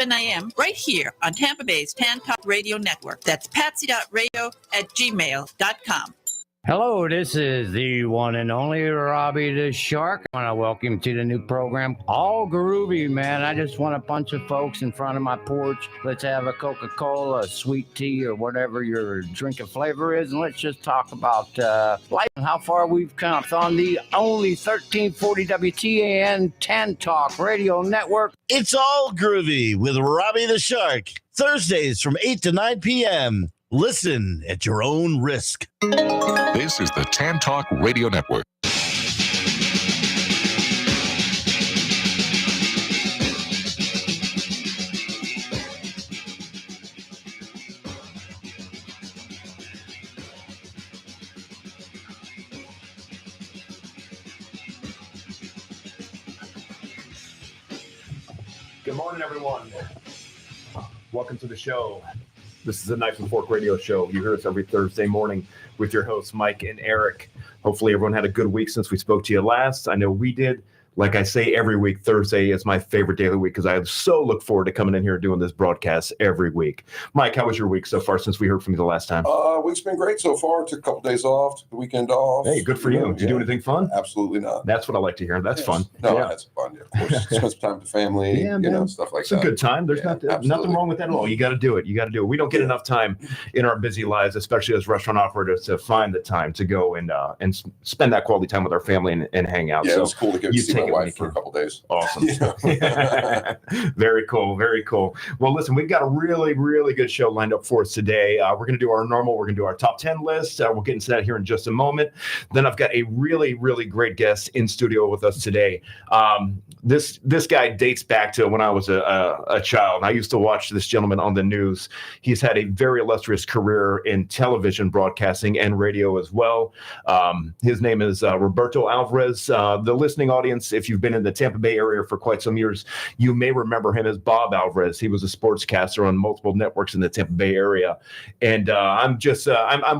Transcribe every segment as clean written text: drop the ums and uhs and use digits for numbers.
a.m. right here on Tampa Bay's Tan Talk Radio Network. That's patsy.radio@gmail.com. Hello, this is the one and only Robbie the Shark. I want to welcome you to the new program, All Groovy, man. I just want a bunch of folks in front of my porch. Let's have a Coca-Cola, a sweet tea, or whatever your drink of flavor is, and let's just talk about life and how far we've come on the only 1340 WTAN Tan Talk Radio Network. It's All Groovy with Robbie the Shark, Thursdays from 8 to 9 p.m. Listen at your own risk. This is the Tan Talk Radio Network. Good morning, everyone. Welcome to the show. This is the Knife and Fork Radio Show. You hear us every Thursday morning with your hosts, Mike and Eric. Hopefully everyone had a good week since we spoke to you last. I know we did. Like I say every week, Thursday is my favorite day of the week because I so look forward to coming in here and doing this broadcast every week. Mike, how was your week so far since we heard from you the last time? Week's been great so far. Took a couple days off, took the weekend off. Hey, good for you. Did you do anything fun? Absolutely not. That's what I like to hear. That's fun. No, that's fun. Yeah, of course. Spend some time with the family, stuff like that. It's a good time. There's nothing wrong with that at all. You got to do it. We don't get enough time in our busy lives, especially as restaurant operators, to find the time to go and spend that quality time with our family and hang out. Yeah, so it's cool to get to see my wife for a couple days. Awesome. Very cool. Very cool. Well, listen, we've got a really, really good show lined up for us today. We're going to do our normal. We're going to do our top 10 list. We'll get into that here in just a moment. Then I've got a really, really great guest in studio with us today. This guy dates back to when I was a child. I used to watch this gentleman on the news. He's had a very illustrious career in television broadcasting and radio as well. His name is Roberto Alvarez. The listening audience, if you've been in the Tampa Bay area for quite some years, you may remember him as Bob Alvarez. He was a sportscaster on multiple networks in the Tampa Bay area. And I'm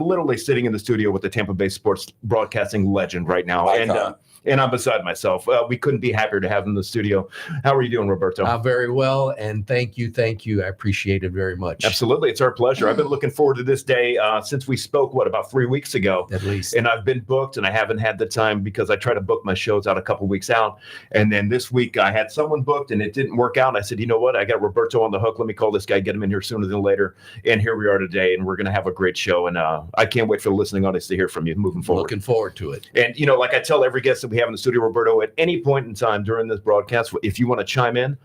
literally sitting in the studio with the Tampa Bay sports broadcasting legend right now. And I'm beside myself. We couldn't be happier to have him in the studio. How are you doing, Roberto? Very well, and thank you. I appreciate it very much. Absolutely. It's our pleasure. I've been looking forward to this day since we spoke, about 3 weeks ago? At least. And I've been booked, and I haven't had the time because I try to book my shows out a couple weeks out. And then this week I had someone booked, and it didn't work out. I said, you know what? I got Roberto on the hook. Let me call this guy, get him in here sooner than later. And here we are today, and we're going to have a great show. And I can't wait for the listening audience to hear from you moving forward. Looking forward to it. And, like I tell every guest that we have in the studio, Roberto, at any point in time during this broadcast, if you want to chime in,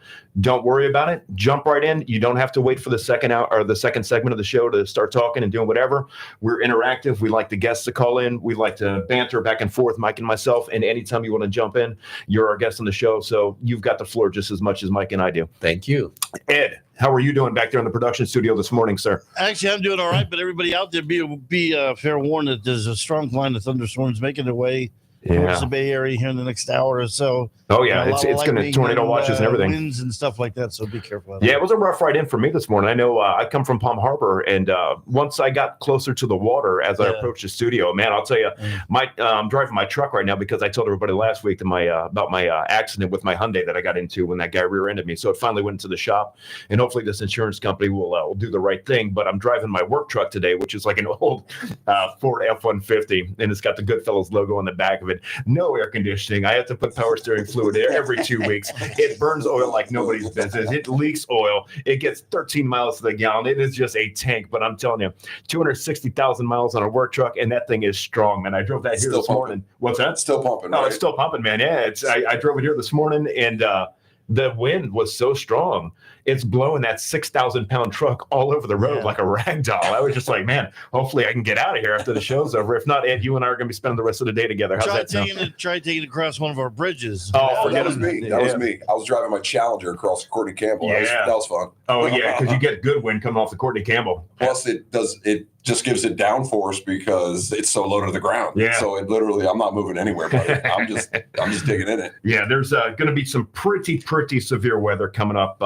don't worry about it. Jump right in. You don't have to wait for the second hour or the second segment of the show to start talking and doing whatever. We're interactive. We like the guests to call in. We like to banter back and forth, Mike and myself. And anytime you want to jump in, you're our guest on the show. So you've got the floor just as much as Mike and I do. Thank you. Ed, how are you doing back there in the production studio this morning, sir? Actually, I'm doing all right, but everybody out there be fair warned that there's a strong line of thunderstorms making their way towards the Bay Area here in the next hour or so. Oh, yeah. It's going to tornado watches and everything. Winds and stuff like that, so be careful. Yeah, it was a rough ride in for me this morning. I know I come from Palm Harbor, and once I got closer to the water as I approached the studio, man, I'll tell you, I'm driving my truck right now because I told everybody last week that about my accident with my Hyundai that I got into when that guy rear-ended me. So it finally went into the shop, and hopefully this insurance company will do the right thing. But I'm driving my work truck today, which is like an old Ford F-150, and it's got the Goodfellas logo on the back of it. No air conditioning. I have to put power steering fluid in every 2 weeks. It burns oil like nobody's business. It leaks oil. It gets 13 miles to the gallon. It is just a tank. But I'm telling you, 260,000 miles on a work truck, and that thing is strong, man. I drove that here this morning. What's that? Still pumping, right? Oh, it's still pumping, man. Yeah, I drove it here this morning, and the wind was so strong. It's blowing that 6,000-pound truck all over the road like a rag doll. I was just like, man, hopefully I can get out of here after the show's over. If not, Ed, you and I are going to be spending the rest of the day together. How's that sound? Try taking it across one of our bridges. Oh, that was me. That was me. I was driving my Challenger across Courtney Campbell. Yeah. That was fun. Oh, yeah, because you get good wind coming off the Courtney Campbell. Plus, it just gives it downforce because it's so low to the ground. Yeah. So it literally, I'm not moving anywhere, buddy. I'm just digging in it. Yeah, there's going to be some pretty severe weather coming up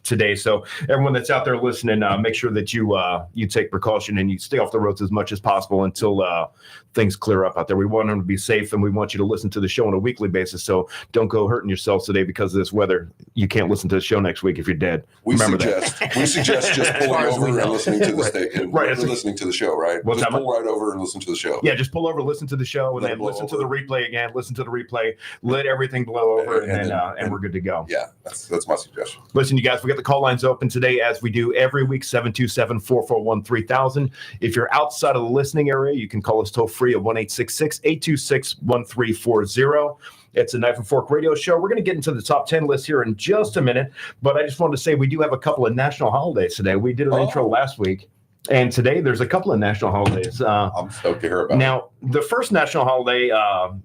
today. So everyone that's out there listening, make sure that you take precaution and you stay off the roads as much as possible until things clear up out there. We want them to be safe, and we want you to listen to the show on a weekly basis. So don't go hurting yourselves today because of this weather. You can't listen to the show next week if you're dead. We suggest just pulling over and listening to the station. Right. Listening to the show, right? What's just that? pull right over and listen to the show. Yeah, just pull over, listen to the show, and then listen to the replay again. Listen to the replay. Let everything blow over, and we're good to go. Yeah, that's my suggestion. Listen, you guys, we got the call lines open today as we do every week, 727-441-3000. If you're outside of the listening area, you can call us toll free at 1-866-826-1340. It's a Knife and Fork radio show. We're going to get into the top 10 list here in just a minute, but I just wanted to say we do have a couple of national holidays today. We did an intro last week, and today there's a couple of national holidays. I'm stoked to hear about Now, the first national holiday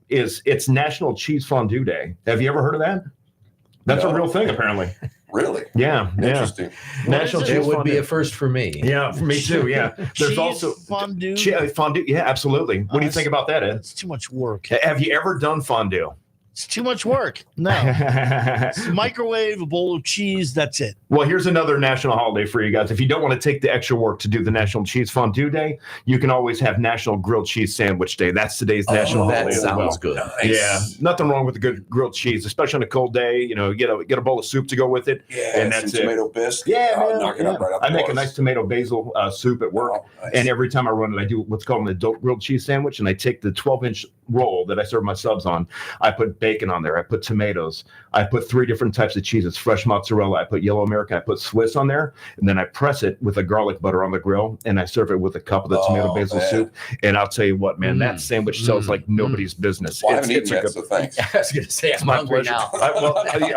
it's National Cheese Fondue Day. Have you ever heard of that? That's a real thing, apparently. Really? Yeah. Interesting. National Cheese It would Fondue. be a first for me. Yeah, for me too. Yeah. There's Cheese also fondue. fondue. Yeah, absolutely. What do you think about that, Ed? It's too much work. Have you ever done fondue? It's too much work. No. Microwave, a bowl of cheese. That's it. Well, here's another national holiday for you guys. If you don't want to take the extra work to do the National Cheese Fondue Day, you can always have National Grilled Cheese Sandwich Day. That's today's national holiday. That as sounds well. good. Nice. Yeah, nothing wrong with a good grilled cheese, especially on a cold day. You know, get a bowl of soup to go with it, Yeah, and that's some it. tomato bisque. Yeah, man, knock it up right out I the make a bars. nice tomato basil soup at work, Nice. and every time I run it, I do what's called an adult grilled cheese sandwich, and I take the 12-inch roll that I serve my subs on. I put bacon on there. I put tomatoes. I put 3 different types of cheeses: fresh mozzarella. I put yellow American. I put Swiss on there, and then I press it with a garlic butter on the grill, and I serve it with a cup of the tomato basil man. soup. And I'll tell you what, man, that sandwich sells like nobody's business. Well, I haven't It's eaten a yet, good- so thanks. I was going to say, It's I'm my hungry pleasure. now.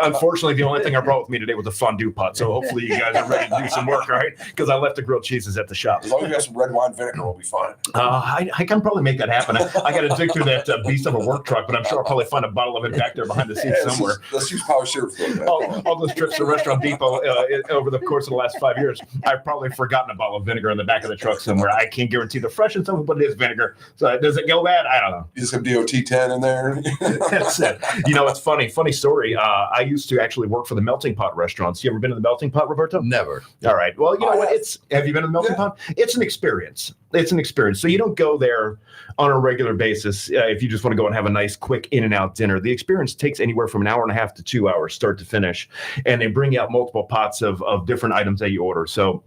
Unfortunately, the only thing I brought with me today was a fondue pot. So hopefully you guys are ready to do some work, all right? Because I left the grilled cheeses at the shop. As long as you have some red wine vinegar, we'll be fine. I can probably make that happen. I got to dig through that beast of a work truck, but I'm sure I'll probably find a bottle of it back there behind the seat somewhere. Let's use power syrup for that. All those trips to Restaurant Depot over the course of the last 5 years, I've probably forgotten a bottle of vinegar in the back of the truck somewhere. I can't guarantee the freshness of it, but it is vinegar. So does it go bad? I don't know. You just have DOT-10 in there. That's it. You know, it's funny story. I used to actually work for the Melting Pot restaurants. You ever been to the Melting Pot, Roberto? Never. All right. Well, you know what? have. Have you been to the Melting Pot? It's an experience. It's an experience. So you don't go there on a regular basis if you just want to go and have a nice, quick in and out dinner. The experience takes anywhere from an hour and a half to 2 hours, start to finish, and they bring out multiple pots of different items that you order. So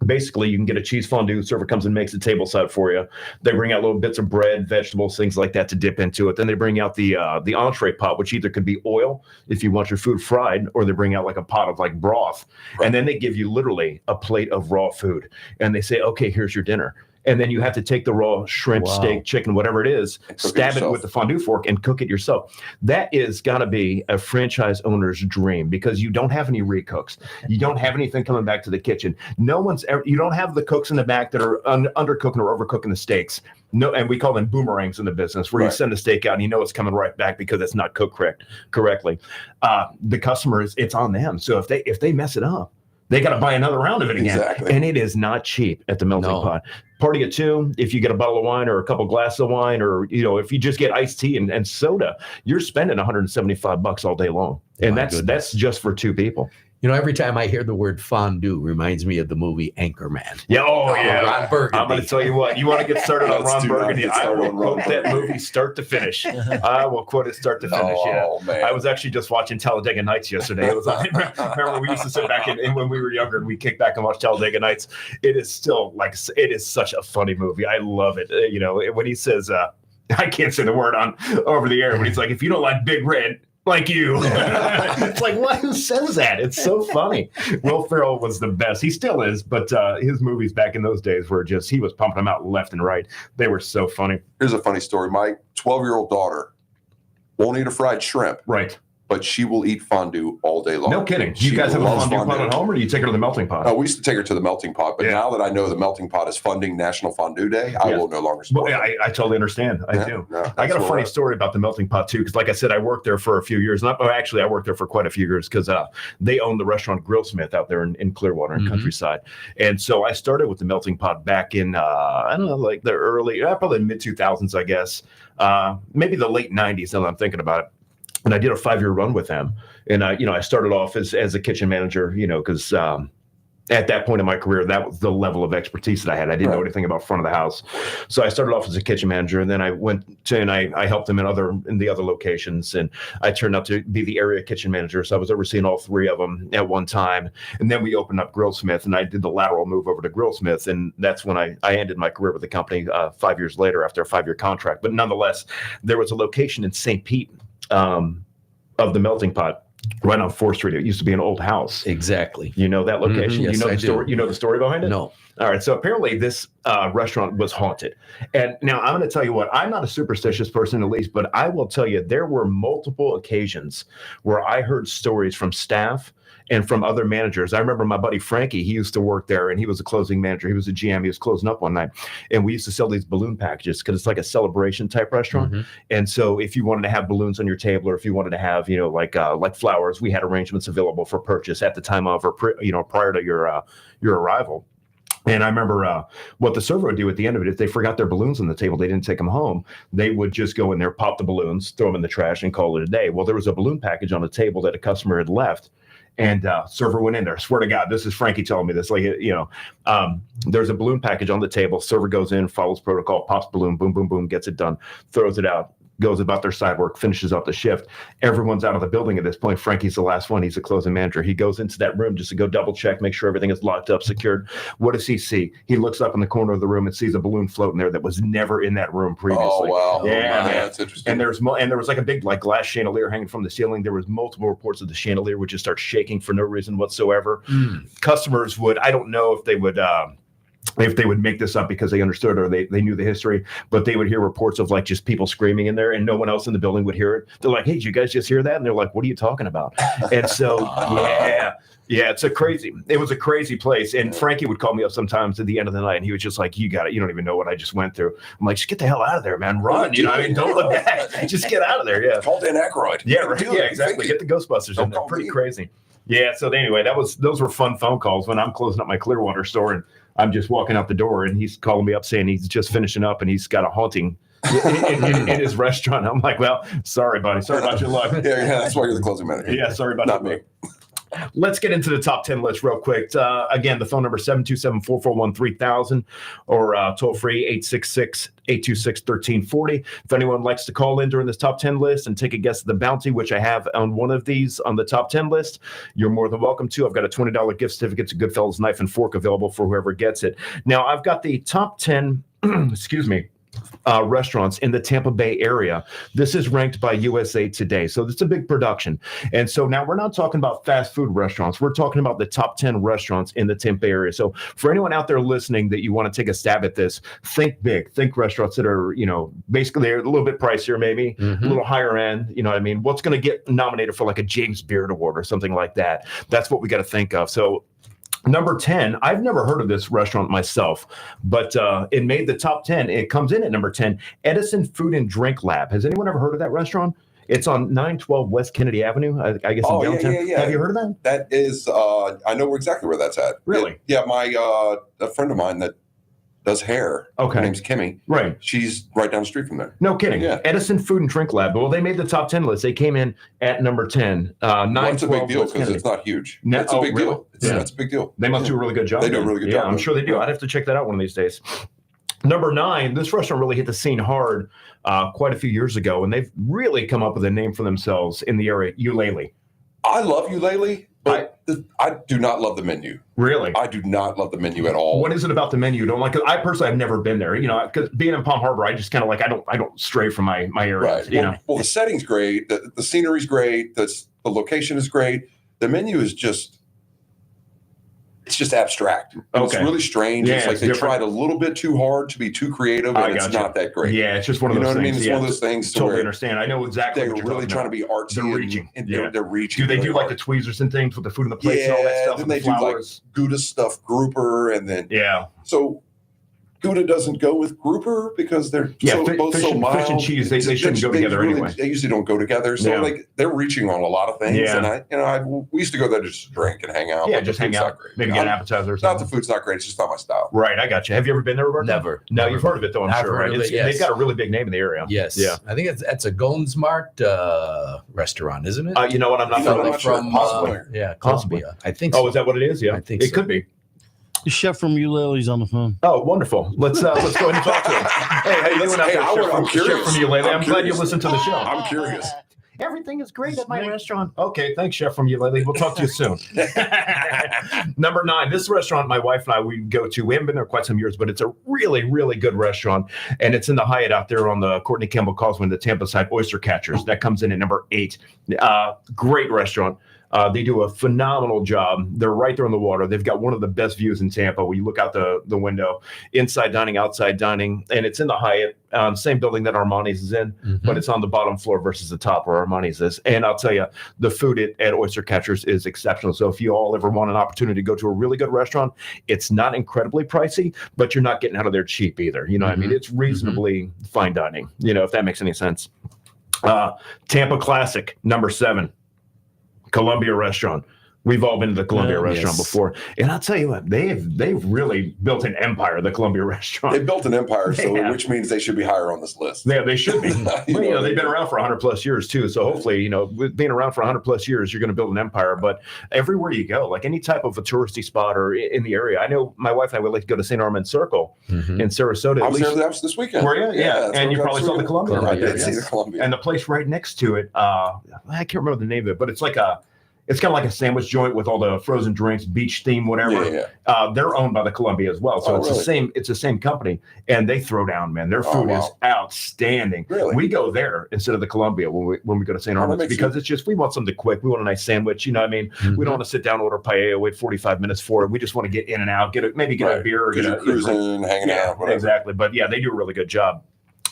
basically, you can get a cheese fondue. Server comes and makes a table side for you. They bring out little bits of bread, vegetables, things like that to dip into it. Then they bring out the entree pot, which either could be oil if you want your food fried, or they bring out like a pot of like broth. Right. And then they give you literally a plate of raw food. And they say, okay, here's your dinner. And then you have to take the raw shrimp, steak, chicken, whatever it is, stab it with the fondue fork and cook it yourself. That is got to be a franchise owner's dream, because you don't have any recooks. You don't have anything coming back to the kitchen. You don't have the cooks in the back that are undercooking or overcooking the steaks. No, and we call them boomerangs in the business, where you send the steak out and you know it's coming right back because it's not cooked correctly. The customers, it's on them. So if they mess it up, they got to buy another round of it again. Exactly. And it is not cheap at the Melting Pot. Party of 2, if you get a bottle of wine or a couple glasses of wine, or if you just get iced tea and soda, you're spending $175 all day long. And that's just for 2 people. You know, every time I hear the word fondue, reminds me of the movie Anchorman. Yeah, Ron Burgundy. I'm going to tell you what, you want to get started on Ron Burgundy, I will quote that Burgundy. movie start to finish. I will quote it start to finish, Man. I was actually just watching Talladega Nights yesterday. It was remember we used to sit back and when we were younger and we kick back and watch Talladega Nights. It is still it is such a funny movie. I love it. When he says, I can't say the word on over the air, but he's like, if you don't like Big Red, like you. It's like, what? Who says that? It's so funny. Will Ferrell was the best. He still is, but his movies back in those days were he was pumping them out left and right. They were so funny. Here's a funny story. My 12-year-old daughter won't eat a fried shrimp, Right. but she will eat fondue all day long. No kidding. Do you guys have a fondue pot at home, or do you take her to the melting pot? We used to take her to the melting pot, but now that I know the melting pot is funding National Fondue Day, I will no longer support it. I totally understand. I do. No, I got a funny story about the melting pot too, because like I said, I worked there for a few years. Actually, I worked there for quite a few years because they own the restaurant Grillsmith out there in Clearwater and Countryside. And so I started with the melting pot back in, I don't know, like the early, probably mid 2000s, I guess, maybe the late 90s now that I'm thinking about it. And I did a 5-year run with them. And I started off as a kitchen manager, because at that point in my career, that was the level of expertise that I had. I didn't know anything about front of the house. So I started off as a kitchen manager, and then I went to, and I helped them in the other locations, and I turned out to be the area kitchen manager. So I was overseeing all 3 of them at one time. And then we opened up Grillsmith, and I did the lateral move over to Grillsmith. And that's when I ended my career with the company 5 years later after a 5-year contract. But nonetheless, there was a location in St. Pete of the melting pot, right on 4th Street. It used to be an old house. Exactly. You know that location? Yes, you know the story. You know the story behind it? No. All right. So apparently this restaurant was haunted. And now I'm going to tell you what, I'm not a superstitious person, at least, but I will tell you there were multiple occasions where I heard stories from staff and from other managers. I remember my buddy Frankie, he used to work there, and he was a closing manager. He was a GM. He was closing up one night, and we used to sell these balloon packages because it's like a celebration type restaurant. And so if you wanted to have balloons on your table, or if you wanted to have, like flowers, we had arrangements available for purchase at the time of, or prior to your arrival. And I remember what the server would do at the end of it, if they forgot their balloons on the table, they didn't take them home, they would just go in there, pop the balloons, throw them in the trash, and call it a day. Well, there was a balloon package on the table that a customer had left. And server went in there. I swear to God, this is Frankie telling me this. There's a balloon package on the table. Server goes in, follows protocol, pops balloon, boom, boom, boom, gets it done, throws it out, goes about their side work, finishes up the shift. Everyone's out of the building at this point. Frankie's the last one. He's the closing manager. He goes into that room just to go double check, make sure everything is locked up, secured. What does he see? He looks up in the corner of the room and sees a balloon floating there that was never in that room previously. Oh, wow. Yeah, that's interesting. And there was like a big glass chandelier hanging from the ceiling. There was multiple reports of the chandelier would just start shaking for no reason whatsoever. Customers would, I don't know if they would make this up because they understood or they knew the history, but they would hear reports of like just people screaming in there and no one else in the building would hear it. They're like, hey, did you guys just hear that? And they're like, what are you talking about? And so, it was a crazy place. And Frankie would call me up sometimes at the end of the night, and he was just like, you got it. You don't even know what I just went through. I'm like, just get the hell out of there, man. Run. Don't look back. Just get out of there. Yeah. Call Dan Aykroyd. Yeah, right. Yeah, exactly. Get the Ghostbusters in there. Pretty crazy. Yeah. So anyway, those were fun phone calls when I'm closing up my Clearwater store and I'm just walking out the door, and he's calling me up saying he's just finishing up and he's got a haunting in his restaurant. I'm like, well, sorry, buddy. Sorry about your luck. Yeah, that's why you're the closing manager. Yeah, sorry about Not that. me. Let's get into the top 10 list real quick. Again, the phone number 727-441-3000 or toll free 866-826-1340. If anyone likes to call in during this top 10 list and take a guess at the bounty, which I have on one of these on the top 10 list, you're more than welcome to. I've got a $20 gift certificate to Goodfellas Knife and Fork available for whoever gets it. Now, I've got the top 10, restaurants in the Tampa Bay area. This is ranked by USA Today. So it's a big production. And so now we're not talking about fast food restaurants. We're talking about the top 10 restaurants in the Tampa Bay area. So for anyone out there listening that you want to take a stab at this, think big. Think restaurants that are, basically they're a little bit pricier, maybe a little higher end. You know what I mean? What's going to get nominated for like a James Beard Award or something like that? That's what we got to think of. So number 10, I've never heard of this restaurant myself, but it made the top 10. It comes in at number 10, Edison Food and Drink Lab. Has anyone ever heard of that restaurant? It's on 912 West Kennedy Avenue, I guess in downtown. Yeah. Have you heard of that? That is, I know exactly where that's at. Really? A friend of mine that does hair. Okay. Her name's Kimmy. Right. She's right down the street from there. No kidding. Yeah. Edison Food and Drink Lab. Well, they made the top 10 list. They came in at number 10. It's a big deal because it's not huge. It's a big deal. It's a big deal. They must do a really good job. They do a really good job. Yeah, I'm sure they do. I'd have to check that out one of these days. Number 9, this restaurant really hit the scene hard quite a few years ago, and they've really come up with a name for themselves in the area, Eulalie. I love Eulalie, but I do not love the menu. Really? I do not love the menu at all. What is it about the menu you don't like? 'Cause I personally have never been there. Because being in Palm Harbor, I just kind of like I don't stray from my area. Right. Well, the setting's great. The scenery's great. The location is great. The menu is just it's just abstract. And It's really strange. Yeah, it's like it's they different. tried a little bit too hard to be too creative, and it's not that great. Yeah, it's just one of those things. It's one of those things. Totally understand. I know exactly. They're what you're really trying to be artsy. They're reaching. They're reaching. Do they really do like hard. the tweezers and things with the food and the plates and all that stuff? Then they do like Gouda stuffed grouper, and then So Gouda doesn't go with grouper because they're both so mild. Fish and cheese, they shouldn't go together anyway. They usually don't go together. So like they're reaching on a lot of things. And we used to go there just to drink and hang out. Yeah, just hang out. Maybe get an appetizer or something. Not the food's not great. It's just not my style. Right, I got you. Have you ever been there, Roberto? Never. No, you've heard of it though, I'm sure, right? They've got a really big name in the area. Yes. Yeah. I think that's a Golden Smart restaurant, isn't it? You know what? I'm not from possibly. Columbia. I think so. Oh, is that what it is? Yeah. I think it could be. The chef from Eulalie's on the phone. Oh, wonderful. Let's go ahead and talk to him. Hey, how you doing out there, I'm curious. Chef from Eulalie? I'm glad you listened to the show. I'm curious. Everything is great at my restaurant. Okay, thanks, Chef from Eulalie. We'll talk to you soon. Number 9, this restaurant my wife and I, we go to. We haven't been there quite some years, but it's a really, really good restaurant. And it's in the Hyatt out there on the Courtney Campbell Causeway in the Tampa side, Oyster Catchers. That comes in at number 8. Great restaurant. They do a phenomenal job. They're right there on the water. They've got one of the best views in Tampa when you look out the window. Inside dining, outside dining, and it's in the Hyatt, same building that Armani's is in, but it's on the bottom floor versus the top where Armani's is. And I'll tell you, the food at Oyster Catchers is exceptional. So if you all ever want an opportunity to go to a really good restaurant, it's not incredibly pricey, but you're not getting out of there cheap either. You know what I mean? It's reasonably fine dining, if that makes any sense. Tampa Classic, number 7. Columbia Restaurant. We've all been to the Columbia Restaurant before. And I'll tell you what, they've really built an empire, the Columbia Restaurant. They built an empire, which means they should be higher on this list. Yeah, they should be. They've been around for 100 plus years too. So hopefully, with being around for 100 plus years, you're going to build an empire. But everywhere you go, like any type of a touristy spot or in the area, I know my wife and I would like to go to St. Armand Circle in Sarasota. I was there this weekend. Were you? Yeah. And you probably saw the Columbia right there. I did see the Columbia. And the place right next to it, I can't remember the name of it, but it's kind of like a sandwich joint with all the frozen drinks, beach theme, whatever. They're owned by the Columbia as well. So it's the same company. And they throw down, man. Their food is outstanding. Really? We go there instead of the Columbia when we go to St. Armand's because it's just, we want something quick. We want a nice sandwich. You know what I mean? We don't want to sit down, order paella, wait 45 minutes for it. We just want to get in and out, maybe get a beer or get a cruising, hanging out, whatever. Exactly. But yeah, they do a really good job.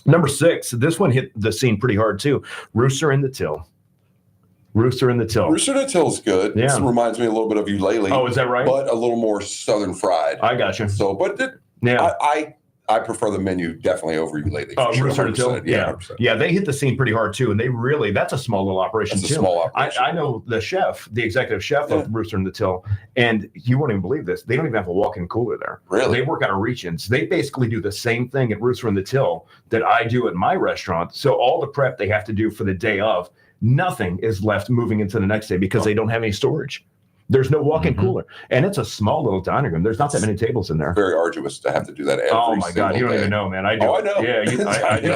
Number 6, this one hit the scene pretty hard too. Rooster in the Till. Rooster in the Till. Rooster in the Till is good. Yeah. This reminds me a little bit of Eulalie. Oh, is that right? But a little more southern fried. I got you. So, I prefer the menu definitely over Eulalie. Oh, Rooster in the Till? Yeah. 100%. Yeah, they hit the scene pretty hard too. And that's a small little operation too. Small operation. I know the executive chef of Rooster in the Till, and you won't even believe this. They don't even have a walk-in cooler there. Really? They work out of Reach-ins. They basically do the same thing at Rooster in the Till that I do at my restaurant. So all the prep they have to do for the day of, nothing is left moving into the next day because they don't have any storage. There's no walk-in cooler. And it's a small little dining room. There's not that many tables in there. Very arduous to have to do that every single day. Oh, my God. You don't even know, man. I do. Oh, I know. Yeah, I do.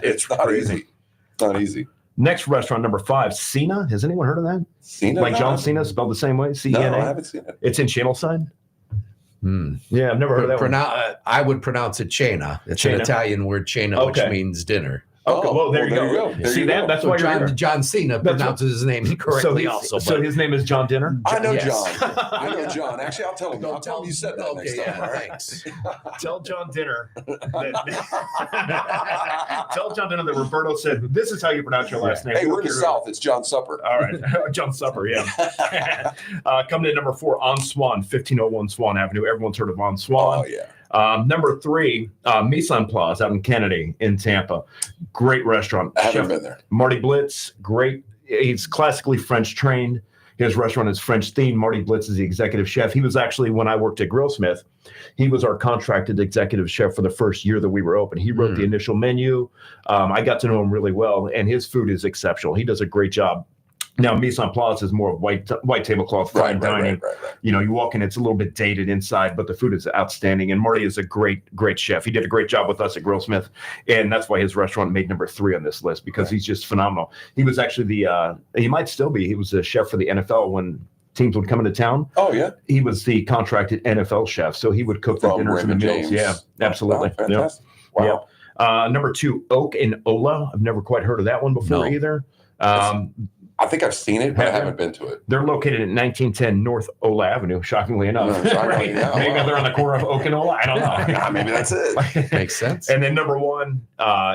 It's not easy. It's not easy. Next restaurant, number 5, Cena. Has anyone heard of that? Cena? Like John Cena, spelled the same way? C-E-N-A? No, I haven't seen it. It's in Channelside. Yeah, I've never heard of that one. I would pronounce it cena. It's an Italian word, cena, which means dinner. Okay, well, there you go. See that? That's why John Cena pronounces his name correctly also. So his name is John Dinner? I know John. I know John. Actually, I'll tell him. I'll tell him you said that next time. All right. Thanks. Tell John Dinner that Roberto said, this is how you pronounce your last name. Hey, we're in the South. It's John Supper. All right. John Supper, yeah. Coming in number 4, On Swan, 1501 Swan Avenue. Everyone's heard of On Swan. Oh, yeah. Number 3, Mise en Place out in Kennedy in Tampa. Great restaurant. I haven't been there. Marty Blitz, great. He's classically French trained. His restaurant is French themed. Marty Blitz is the executive chef. He was actually, when I worked at Grillsmith, he was our contracted executive chef for the first year that we were open. He wrote the initial menu. I got to know him really well, and his food is exceptional. He does a great job. Now, Mise en Place is more of white tablecloth fine dining. Right. You know, you walk in, it's a little bit dated inside, but the food is outstanding. And Marty is a great chef. He did a great job with us at Grillsmith, and that's why his restaurant made number 3 on this list, because he's just phenomenal. He was actually he might still be, he was a chef for the NFL when teams would come into town. Oh, yeah. He was the contracted NFL chef, so he would cook the dinners and the meals. Yeah, absolutely. Oh, fantastic. Wow. Number 2, Oak and Ola. I've never quite heard of that one before either. I think I've seen it, but I haven't been to it. They're located at 1910 North Ola Avenue, shockingly enough. Right? Maybe they're on the corner of Oak and Ola. I don't know. Yeah, maybe that's it. Makes sense. And then number one,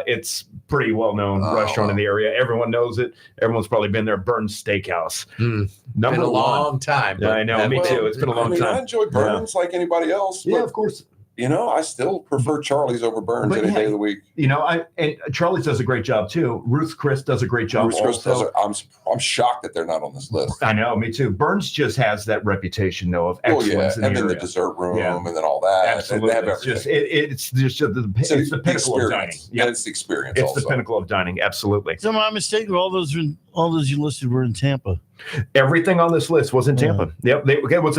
it's pretty well-known restaurant in the area. Everyone knows it. Everyone's probably been there. Burns Steakhouse. Number been a one. long time. Yeah, I know. Me too. It's been a long time. I enjoy Burns like anybody else. Yeah, of course. You know, I still prefer Charlie's over Burns any day of the week. You know, and Charlie's does a great job too. Ruth's Chris does a great job. Ruth's Chris does I'm shocked that they're not on this list. I know, me too. Burns just has that reputation though of excellence in the and then area. the dessert room and then all that. Absolutely, they have it's the pinnacle of dining. Yeah, it's the experience. It's the pinnacle of dining. Absolutely. So am I mistaken? All those you listed were in Tampa. Everything on this list was in Tampa. Yep. It was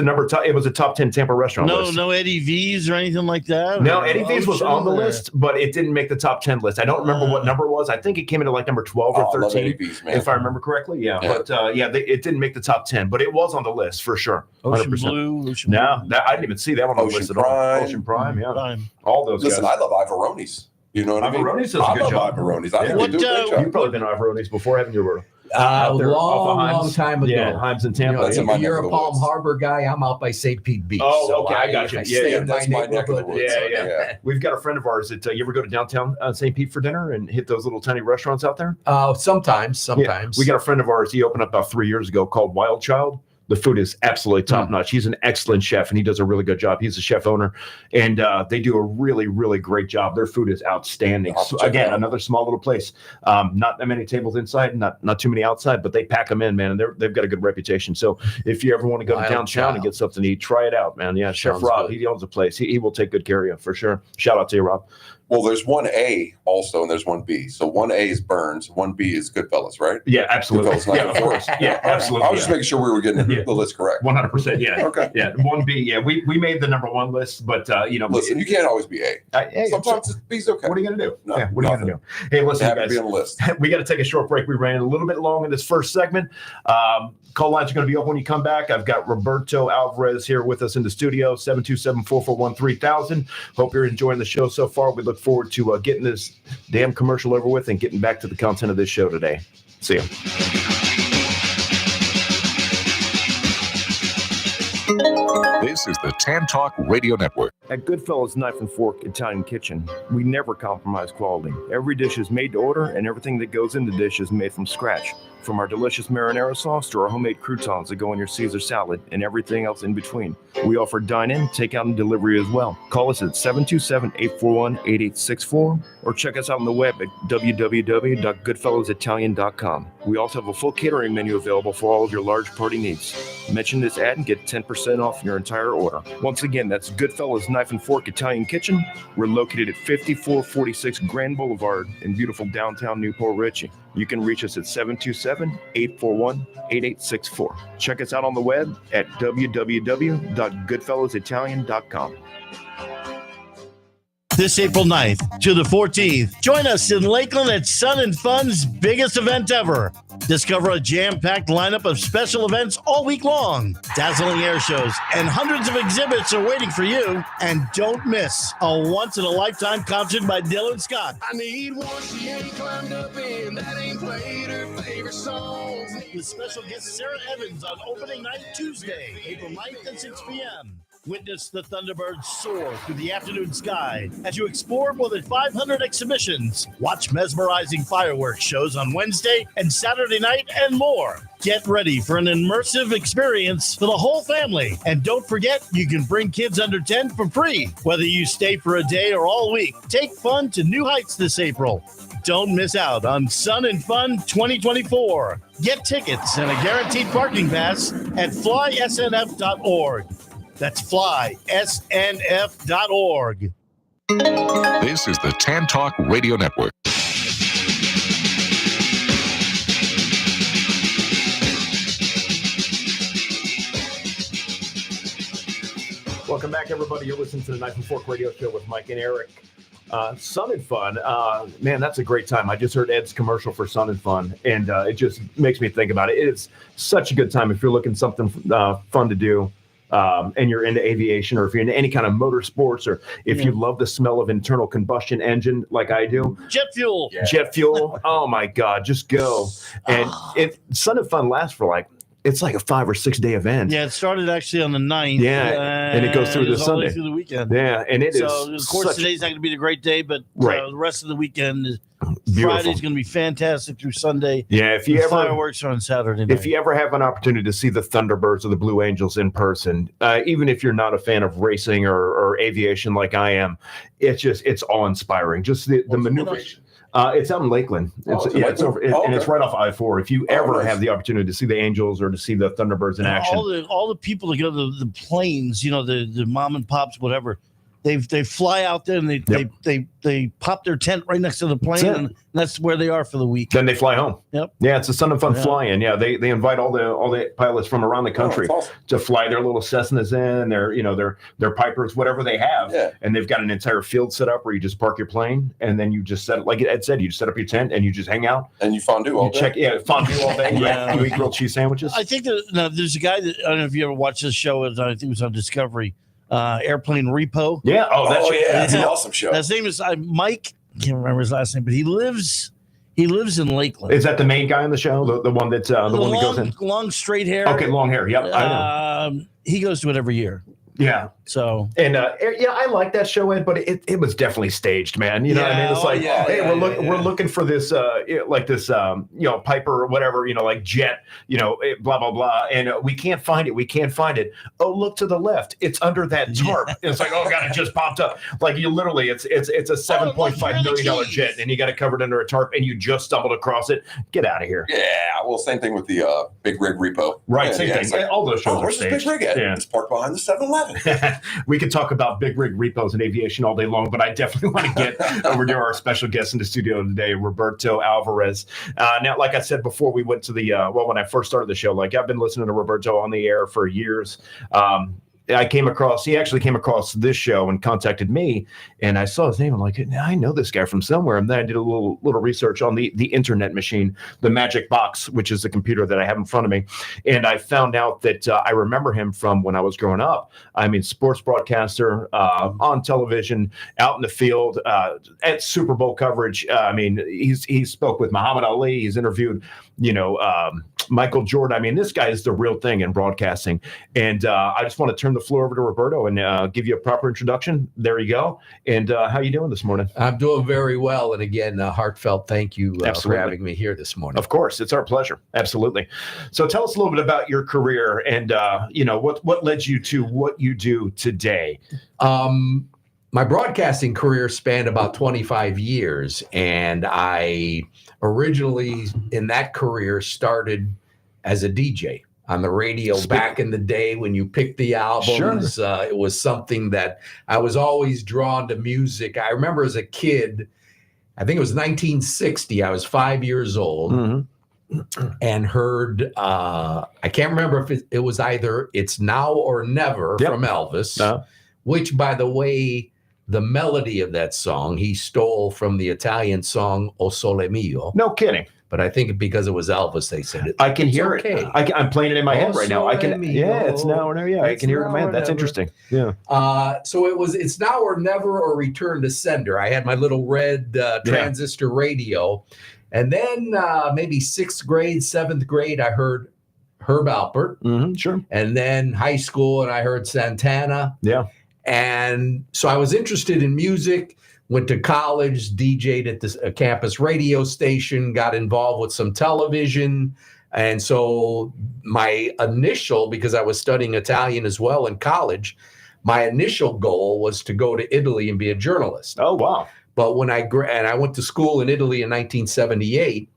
a top 10 Tampa restaurant list. No Eddie V's or anything like that? No, Eddie V's was on the list, but it didn't make the top 10 list. I don't remember what number it was. I think it came into like number 12 or 13, Eddie V's, man. if I remember correctly. Yeah. But it didn't make the top 10, but it was on the list for sure. 100%. Ocean Blue. I didn't even see that one on the list at all. Ocean Prime, yeah. All those Listen, guys. I love Ivaroni's. You know what I mean? Ivaroni's does a good job. Ivaroni's. I think they do a great job. You've probably been to Ivaroni's before, haven't you, Roberto? Long time ago. Yeah, Himes in Tampa. If you're a Palm Harbor guy, I'm out by St. Pete Beach. Oh, okay, I got you. Yeah, that's my neck of the woods. Yeah. We've got a friend of ours that you ever go to downtown St. Pete for dinner and hit those little tiny restaurants out there? Sometimes. Yeah. We got a friend of ours. He opened up about 3 years ago called Wild Child. The food is absolutely top notch. He's an excellent chef, and he does a really good job. He's a chef owner, and they do a really, really great job. Their food is outstanding. So, again, another small little place. Not that many tables inside, not too many outside, but they pack them in, man, and they've got a good reputation. So if you ever want to go to downtown and get something to eat, try it out, man. Yeah, Chef Rob, he owns the place. He will take good care of you for sure. Shout out to you, Rob. Well, there's 1A also, and there's 1B. So 1A is Burns, 1B is Goodfellas, right? Yeah, absolutely. Goodfellas, of course. Yeah, absolutely. I was just making sure we were getting the list correct. 100%. Yeah. Okay. Yeah, 1B. Yeah, we made the number one list, but listen, you can't always be A. Sometimes B's okay. What are you gonna do? No, what are you gonna do? Hey, listen, have guys. to be on the list. We got to take a short break. We ran a little bit long in this first segment. Call lines are going to be open when you come back. I've got Roberto Alvarez here with us in the studio, 727-441-3000. Hope you're enjoying the show so far. We look forward to getting this damn commercial over with and getting back to the content of this show today. See you. This is the Tan Talk Radio Network. At Goodfellas Knife and Fork Italian Kitchen, we never compromise quality. Every dish is made to order, and everything that goes in the dish is made from scratch. From our delicious marinara sauce to our homemade croutons that go in your Caesar salad and everything else in between. We offer dine-in, takeout, and delivery as well. Call us at 727-841-8864 or check us out on the web at www.goodfellowsitalian.com. We also have a full catering menu available for all of your large party needs. Mention this ad and get 10% off your entire order. Once again, that's Goodfellas Knife and Fork Italian Kitchen. We're located at 5446 Grand Boulevard in beautiful downtown Newport Richey. You can reach us at 727-841-8864. Check us out on the web at www.goodfellowsitalian.com. This April 9th to the 14th, join us in Lakeland at Sun and Fun's biggest event ever. Discover a jam-packed lineup of special events all week long. Dazzling air shows and hundreds of exhibits are waiting for you. And don't miss a once-in-a-lifetime concert by Dylan Scott. I need one she ain't climbed up in, that ain't played her favorite songs. With special guest Sarah Evans on opening night Tuesday, April 9th at 6 p.m. Witness the Thunderbirds soar through the afternoon sky as you explore more than 500 exhibitions. Watch mesmerizing fireworks shows on Wednesday and Saturday night and more. Get ready for an immersive experience for the whole family. And don't forget, you can bring kids under 10 for free. Whether you stay for a day or all week, take fun to new heights this April. Don't miss out on Sun and Fun 2024. Get tickets and a guaranteed parking pass at flysnf.org. That's flysnf.org. This is the Tan Talk Radio Network. Welcome back, everybody. You're listening to the Knife and Fork Radio Show with Mike and Eric. Sun and Fun, man, that's a great time. I just heard Ed's commercial for Sun and Fun, and it just makes me think about it. It's such a good time if you're looking something fun to do. and you're into aviation, or if you're into any kind of motorsports, or if you love the smell of internal combustion engine like I do, jet fuel. Jet fuel. Oh my God, just go. And Sun and Fun lasts for it's like a 5 or 6 day event. Yeah, it started actually on the 9th. Yeah, and it goes through the Sunday. Through the weekend. Yeah, and it is. So, of course, today's not going to be the great day, but the rest of the weekend is Friday's going to be fantastic through Sunday. Yeah, if you ever fireworks are on Saturday night. If you ever have an opportunity to see the Thunderbirds or the Blue Angels in person, even if you're not a fan of racing or aviation like I am, it's awe-inspiring. Just the maneuvers. It's out in Lakeland. It's over, and it's right off I-4. If you ever have the opportunity to see the Angels or to see the Thunderbirds in action, all the people that go to the planes, the mom and pops, whatever, they fly out there and they pop their tent right next to the plane, and that's where they are for the week. Then they fly home. Yep. Yeah, it's a Sun and Fun fly-in. Yeah, they invite all the pilots from around the country to fly their little Cessnas in, their Pipers, whatever they have, and they've got an entire field set up where you just park your plane, and then you just set, like Ed said, you set up your tent and you just hang out and you fondue all day. Fondue all day. You eat grilled cheese sandwiches. I think there's a guy that I don't know if you ever watched this show. I think it was on Discovery. Airplane Repo. Yeah. That's an awesome show. His name is Mike. I can't remember his last name, but he lives in Lakeland. Is that the main guy on the show? The one that's the one that goes in? Long straight hair. Okay, long hair. Yep. I know. He goes to it every year. Yeah. So and I like that show, Ed, but it was definitely staged, man. You know what I mean? It's like, we're looking for this Piper or whatever, like jet, blah blah blah, and we can't find it. Oh, look to the left, it's under that tarp. It's like, oh God, it just popped up. Like you literally, it's a $7.5 million jet, and you got it covered under a tarp, and you just stumbled across it. Get out of here. Yeah. Well, same thing with the Big Rig Repo. Right. Same thing. Like, all those shows are staged. Where's the Big Rig at? Yeah. It's parked behind the 7-Eleven. We could talk about big rig repos and aviation all day long, but I definitely want to get over to our special guest in the studio today, Roberto Alvarez. Now, like I said before, we went to the when I first started the show, I've been listening to Roberto on the air for years. He actually came across this show and contacted me, and I saw his name. I'm like, I know this guy from somewhere. And then I did a little research on the internet machine, the Magic Box, which is the computer that I have in front of me. And I found out that I remember him from when I was growing up. I mean, sports broadcaster on television, out in the field, at Super Bowl coverage. I mean, he spoke with Muhammad Ali. He's interviewed, Michael Jordan. I mean, this guy is the real thing in broadcasting. And I just want to turn the floor over to Roberto and give you a proper introduction. There you go. And how you doing this morning? I'm doing very well. And again, heartfult thank you for having me here this morning. Of course. It's our pleasure. Absolutely. So tell us a little bit about your career and, what led you to what you do today. My broadcasting career spanned about 25 years, and I originally in that career started as a DJ on the radio back in the day when you picked the albums. Sure. It was something that I was always drawn to music. I remember as a kid, I think it was 1960, I was 5 years old. Mm-hmm. And heard, I can't remember if it was either It's Now or Never from Elvis, which, by the way, the melody of that song he stole from the Italian song O Sole Mio. No kidding. But I think because it was Elvis, they said it. I can hear it. I'm playing it in my head right now. I can. It's now or never. Yeah, I can hear it in my head. That's interesting. Yeah. So it was. It's now or never, or return to sender. I had my little red transistor radio, and then maybe 6th grade, 7th grade, I heard Herb Alpert. Mm-hmm, sure. And then high school, and I heard Santana. Yeah. And so I was interested in music, went to college, DJ'd at a campus radio station, got involved with some television. And so my initial, because I was studying Italian as well in college, my initial goal was to go to Italy and be a journalist. Oh, wow. But when I went to school in Italy in 1978,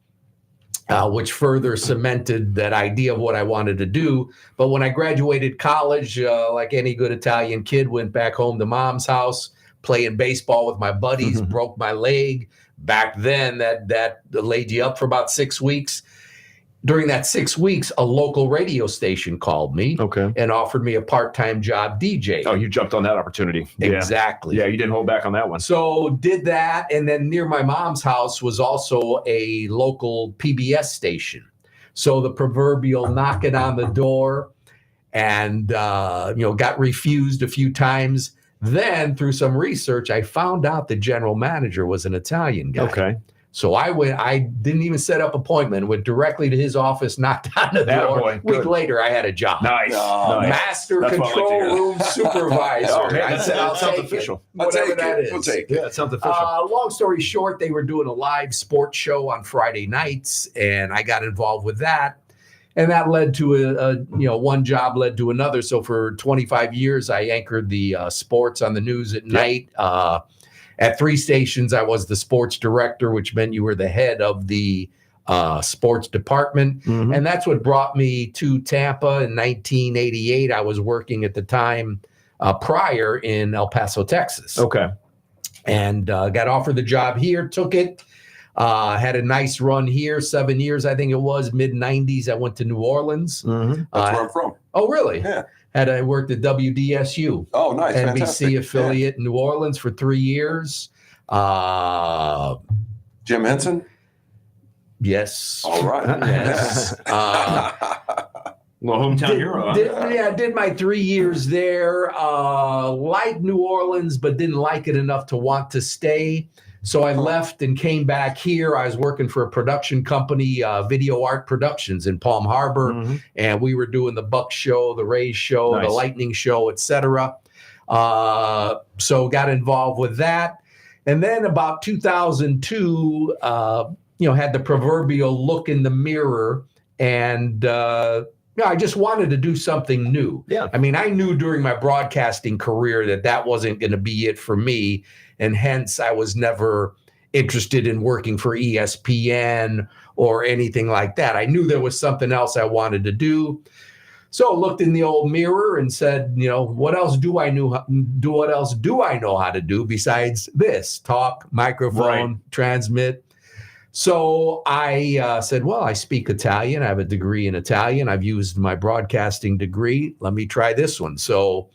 which further cemented that idea of what I wanted to do. But when I graduated college, like any good Italian kid, went back home to mom's house, playing baseball with my buddies, broke my leg. Back then, that laid you up for about 6 weeks. During that 6 weeks, a local radio station called me and offered me a part-time job DJ. Oh, you jumped on that opportunity. Exactly. Yeah, you didn't hold back on that one. So did that, and then near my mom's house was also a local PBS station. So the proverbial knocking on the door, and got refused a few times. Then through some research, I found out the general manager was an Italian guy. Okay. So I didn't even set up appointment, went directly to his office, knocked on the door. A week later, I had a job. Nice. Master control room supervisor. I said, that sounds official. Whatever that is. We'll take it. Yeah, it sounds official. Long story short, they were doing a live sports show on Friday nights, and I got involved with that. And that led to one job led to another. So for 25 years, I anchored the sports on the news at night. At 3 stations, I was the sports director, which meant you were the head of the sports department. Mm-hmm. And that's what brought me to Tampa in 1988. I was working at the time prior in El Paso, Texas. Okay. And got offered the job here, took it. Had a nice run here, 7 years, I think it was, mid-90s. I went to New Orleans. Mm-hmm. That's where I'm from. Oh, really? Yeah. I worked at WDSU. Oh, nice. NBC Fantastic. affiliate in New Orleans for 3 years. Jim Henson? Yes. All right. Yes. Well, hometown hero. Did my 3 years there. Liked New Orleans, but didn't like it enough to want to stay. So I left and came back here. I was working for a production company, Video Art Productions in Palm Harbor, and we were doing the Buck Show, the Rays Show, the Lightning Show, etc. So got involved with that, and then about 2002, had the proverbial look in the mirror, and I just wanted to do something new. Yeah, I mean, I knew during my broadcasting career that wasn't going to be it for me. And hence, I was never interested in working for ESPN or anything like that. I knew there was something else I wanted to do. So I looked in the old mirror and said, what else do I know how to do besides this? Talk, microphone, transmit. So I said, well, I speak Italian. I have a degree in Italian. I've used my broadcasting degree. Let me try this one. So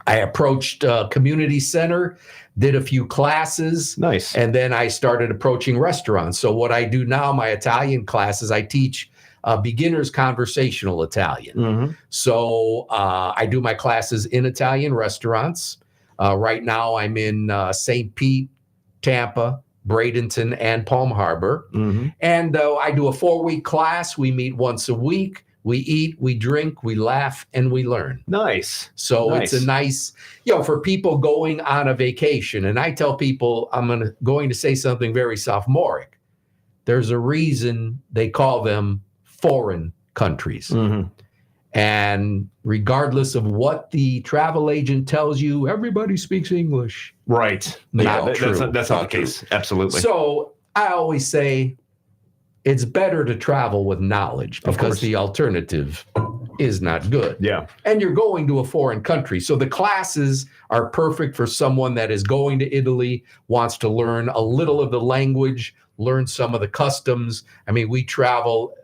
I approached community center, did a few classes. Nice. And then I started approaching restaurants. So what I do now, my Italian classes, I teach beginner's conversational Italian. Mm-hmm. So I do my classes in Italian restaurants. Right now I'm in St. Pete, Tampa, Bradenton, and Palm Harbor. Mm-hmm. And I do a 4-week class. We meet once a week. We eat, we drink, we laugh, and we learn. Nice. So it's a nice, for people going on a vacation. And I tell people, I'm going to say something very sophomoric. There's a reason they call them foreign countries. Mm-hmm. And regardless of what the travel agent tells you, everybody speaks English. Right. Not true. That's not the case. Absolutely. So I always say, it's better to travel with knowledge because the alternative is not good. Yeah. And you're going to a foreign country. So the classes are perfect for someone that is going to Italy, wants to learn a little of the language, learn some of the customs. I mean, we travel,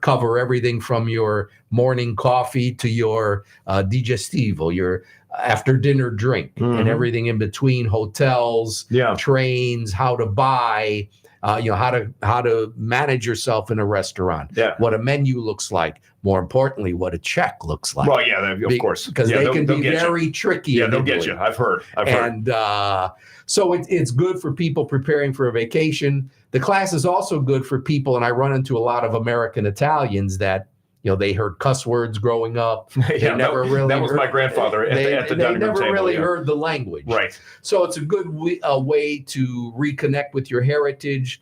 cover everything from your morning coffee to your digestivo, your after dinner drink, and everything in between, hotels, trains, how to buy, how to manage yourself in a restaurant, what a menu looks like, more importantly, what a check looks like. Well, yeah, of course. Because they can be very tricky. Yeah, they'll get you. I've heard. And so it's good for people preparing for a vacation. The class is also good for people, and I run into a lot of American Italians that, they heard cuss words growing up. That was my grandfather at the dining room table. They never really heard the language. Right. So it's a good way to reconnect with your heritage,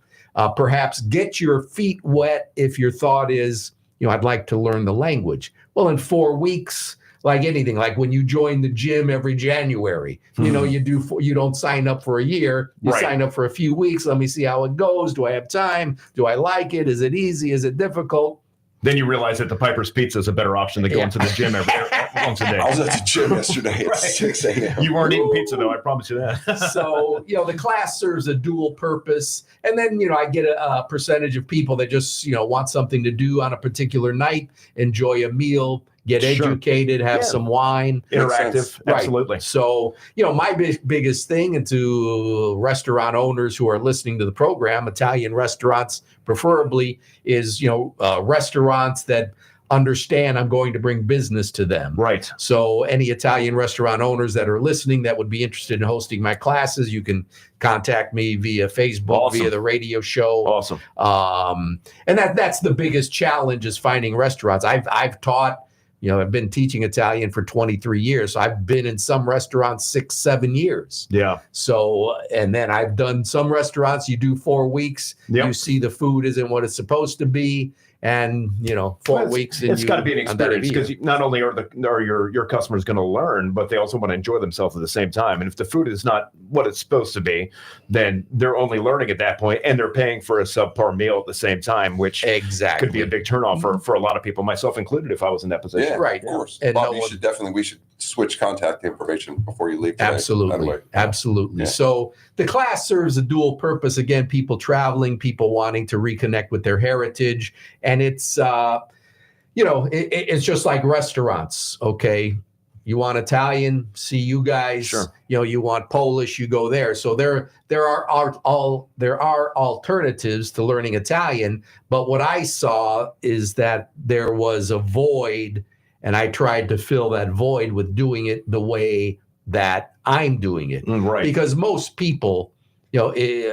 perhaps get your feet wet if your thought is, I'd like to learn the language. Well, in 4 weeks, like anything, like when you join the gym every January, you don't sign up for a year, you sign up for a few weeks. Let me see how it goes. Do I have time? Do I like it? Is it easy? Is it difficult? Then you realize that the Piper's Pizza is a better option than going to the gym once a day. I was at the gym yesterday at 6 a.m. You weren't eating pizza, though. I promise you that. So, the class serves a dual purpose. And then, I get a percentage of people that just, want something to do on a particular night, enjoy a meal, get educated, have some wine. Interactive. Right. Absolutely. So, my biggest thing, and to restaurant owners who are listening to the program, Italian restaurants preferably, is, restaurants that understand I'm going to bring business to them. Right. So any Italian restaurant owners that are listening that would be interested in hosting my classes, you can contact me via Facebook, via the radio show. Awesome. And that's the biggest challenge is finding restaurants. I've taught, I've been teaching Italian for 23 years. So I've been in some restaurants 6-7 years. Yeah. So, and then I've done some restaurants, you do 4 weeks, you see the food isn't what it's supposed to be. And 4 weeks. And it's got to be an experience because not only are your customers going to learn, but they also want to enjoy themselves at the same time. And if the food is not what it's supposed to be, then they're only learning at that point, and they're paying for a subpar meal at the same time, which could be a big turnoff for a lot of people, myself included, if I was in that position. Yeah, right, of course. And Bob, we should switch contact information before you leave today. Absolutely. Yeah. So the class serves a dual purpose. Again, people traveling, people wanting to reconnect with their heritage. And it's, it's just like restaurants. Okay. You want Italian, see you guys. Sure. You want Polish, you go there. So there are alternatives to learning Italian. But what I saw is that there was a void, and I tried to fill that void with doing it the way that I'm doing it. Right. Because most people,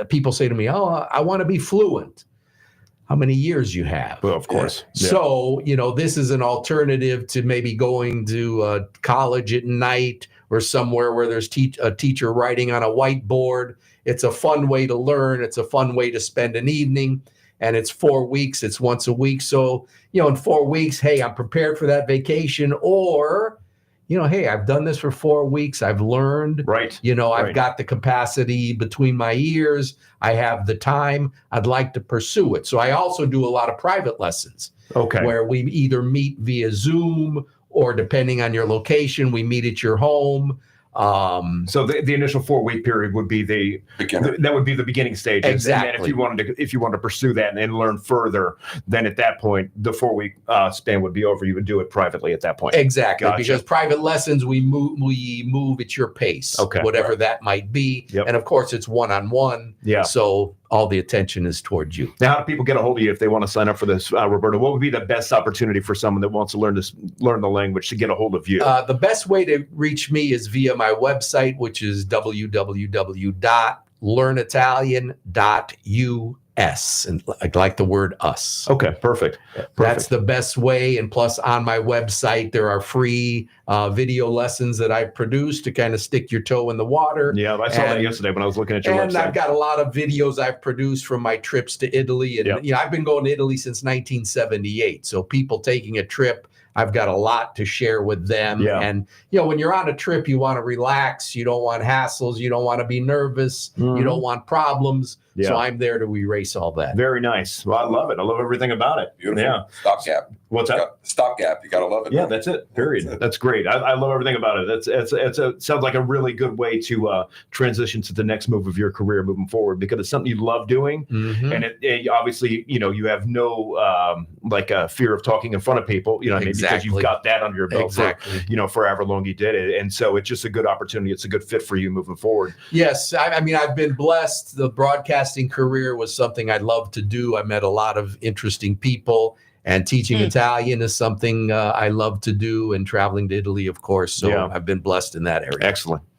people say to me, "Oh, I want to be fluent." How many years you have? Well, of course. Yeah. So, this is an alternative to maybe going to college at night or somewhere where there's a teacher writing on a whiteboard. It's a fun way to learn. It's a fun way to spend an evening. And it's 4 weeks. It's once a week. So, in 4 weeks, hey, I'm prepared for that vacation. Or, hey, I've done this for 4 weeks. I've learned. Right. I've got the capacity between my ears. I have the time. I'd like to pursue it. So I also do a lot of private lessons. Okay. Where we either meet via Zoom or, depending on your location, we meet at your home. So the initial 4-week period would be that would be the beginning stages. Exactly. And then if you wanted to pursue that and learn further, then at that point the 4-week span would be over. You would do it privately at that point. Exactly. Gotcha. Because private lessons we move at your pace. Okay. Whatever that might be. Yep. And of course it's one-on-one. Yeah. So all the attention is towards you. Now, how do people get a hold of you if they want to sign up for this, Roberto? What would be the best opportunity for someone that wants to learn the language to get a hold of you? The best way to reach me is via my website, which is www.learnitalian.us. And I like the word us. Okay, perfect. That's the best way. And plus, on my website, there are free video lessons that I've produced to kind of stick your toe in the water. Yeah, I saw that yesterday when I was looking at your website. And I've got a lot of videos I've produced from my trips to Italy. And I've been going to Italy since 1978. So people taking a trip, I've got a lot to share with them. Yeah. And, when you're on a trip, you want to relax. You don't want hassles. You don't want to be nervous. Mm-hmm. You don't want problems. Yeah. So I'm there to erase all that. Very nice. Well, I love it. I love everything about it. Beautiful. Yeah. Stopgap. What's that? Stopgap. You got to love it. Yeah, that's it. Period. That's great. I love everything about it. It sounds like a really good way to transition to the next move of your career moving forward, because it's something you love doing. Mm-hmm. And it obviously, you have no fear of talking in front of people, because you've got that under your belt for however long you did it. And so it's just a good opportunity. It's a good fit for you moving forward. Yes. I mean, I've been blessed. The broadcasting career was something I loved to do. I met a lot of interesting people. And teaching Italian is something I love to do, and traveling to Italy, of course. So I've been blessed in that area.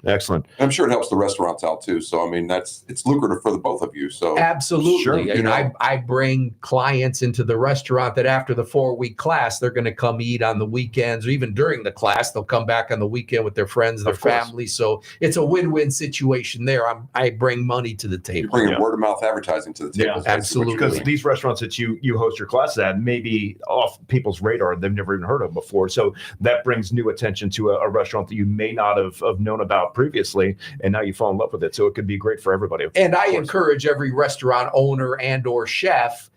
Excellent. I'm sure it helps the restaurants out too. So, I mean, it's lucrative for the both of you. So absolutely. Sure. I bring clients into the restaurant that after the 4-week class, they're going to come eat on the weekends, or even during the class, they'll come back on the weekend with their friends, their family. So it's a win-win situation there. I bring money to the table. You bring word of mouth advertising to the table. Yeah, absolutely. Because these restaurants that you host your classes at may be off people's radar. They've never even heard of before. So that brings new attention to a restaurant that you may not have known about previously, and now you fall in love with it. So it could be great for everybody. And I encourage every restaurant owner and or chef,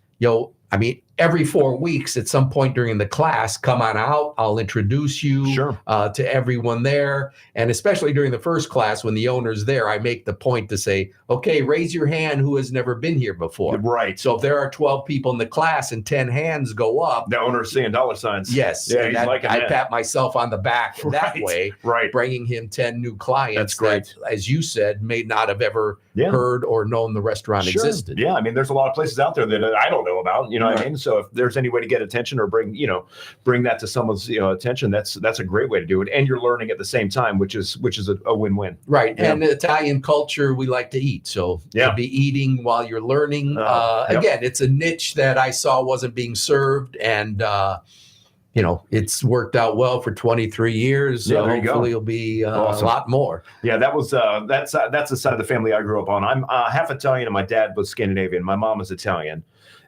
every 4 weeks at some point during the class, come on out. I'll introduce you to everyone there. And especially during the first class, when the owner's there, I make the point to say, okay, raise your hand who has never been here before. Right. So if there are 12 people in the class and 10 hands go up. The owner's seeing dollar signs. Yes. Yeah, and I pat myself on the back that way, bringing him 10 new clients. That's great. That, as you said, may not have ever heard or known the restaurant existed. Yeah, I mean, there's a lot of places out there that I don't know about, You know what I mean? So if there's any way to get attention or bring that to someone's attention, that's a great way to do it. And you're learning at the same time, which is a win-win. Right. And Italian culture, we like to eat. So to be eating while you're learning, again, it's a niche that I saw wasn't being served, and it's worked out well for 23 years. So hopefully it'll be awesome. A lot more. Yeah, that was that's the side of the family I grew up on. I'm half Italian, and my dad was Scandinavian. My mom is Italian,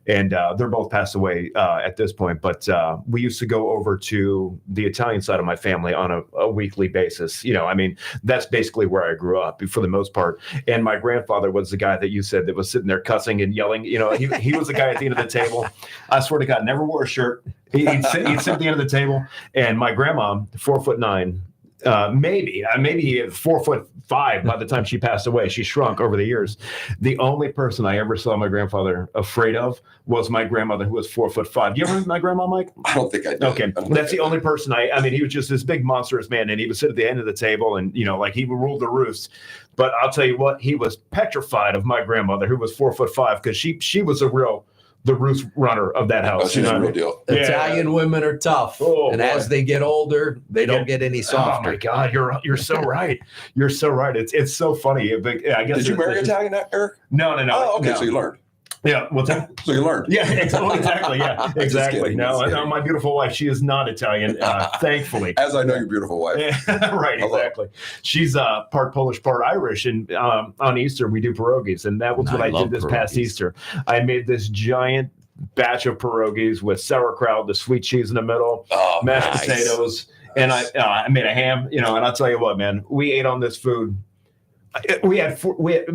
and they're both passed away at this point. But we used to go over to the Italian side of my family on a weekly basis. That's basically where I grew up for the most part. And my grandfather was the guy that you said that was sitting there cussing and yelling. He was the guy at the end of the table. I swear to God, never wore a shirt. He'd sit at the end of the table. And my grandma, 4'9", maybe 4'5" by the time she passed away. She shrunk over the years. The only person I ever saw my grandfather afraid of was my grandmother, who was 4'5". You ever meet my grandma, Mike? I don't think I did. Okay, that's the only person he was just this big monstrous man, and he would sit at the end of the table, and he would rule the roost. But I'll tell you what, he was petrified of my grandmother, who was 4'5", because she was the roost runner of that house. She's a real deal. Italian women are tough, as they get older, they don't get any softer. Oh my God, you're so right. You're so right. It's so funny. I guess. Did you marry Italian, Eric? No. Oh, okay. No. So you learned. Yeah, what's that? So you learned. Yeah, exactly. Yeah, exactly. No, my beautiful wife, she is not Italian, thankfully. As I know your beautiful wife. Right, exactly. She's part Polish, part Irish, and on Easter we do pierogies, and that was what I did this past Easter. I made this giant batch of pierogies with sauerkraut, the sweet cheese in the middle, mashed potatoes, and I made a ham. And I'll tell you what, man, we ate on this food. We had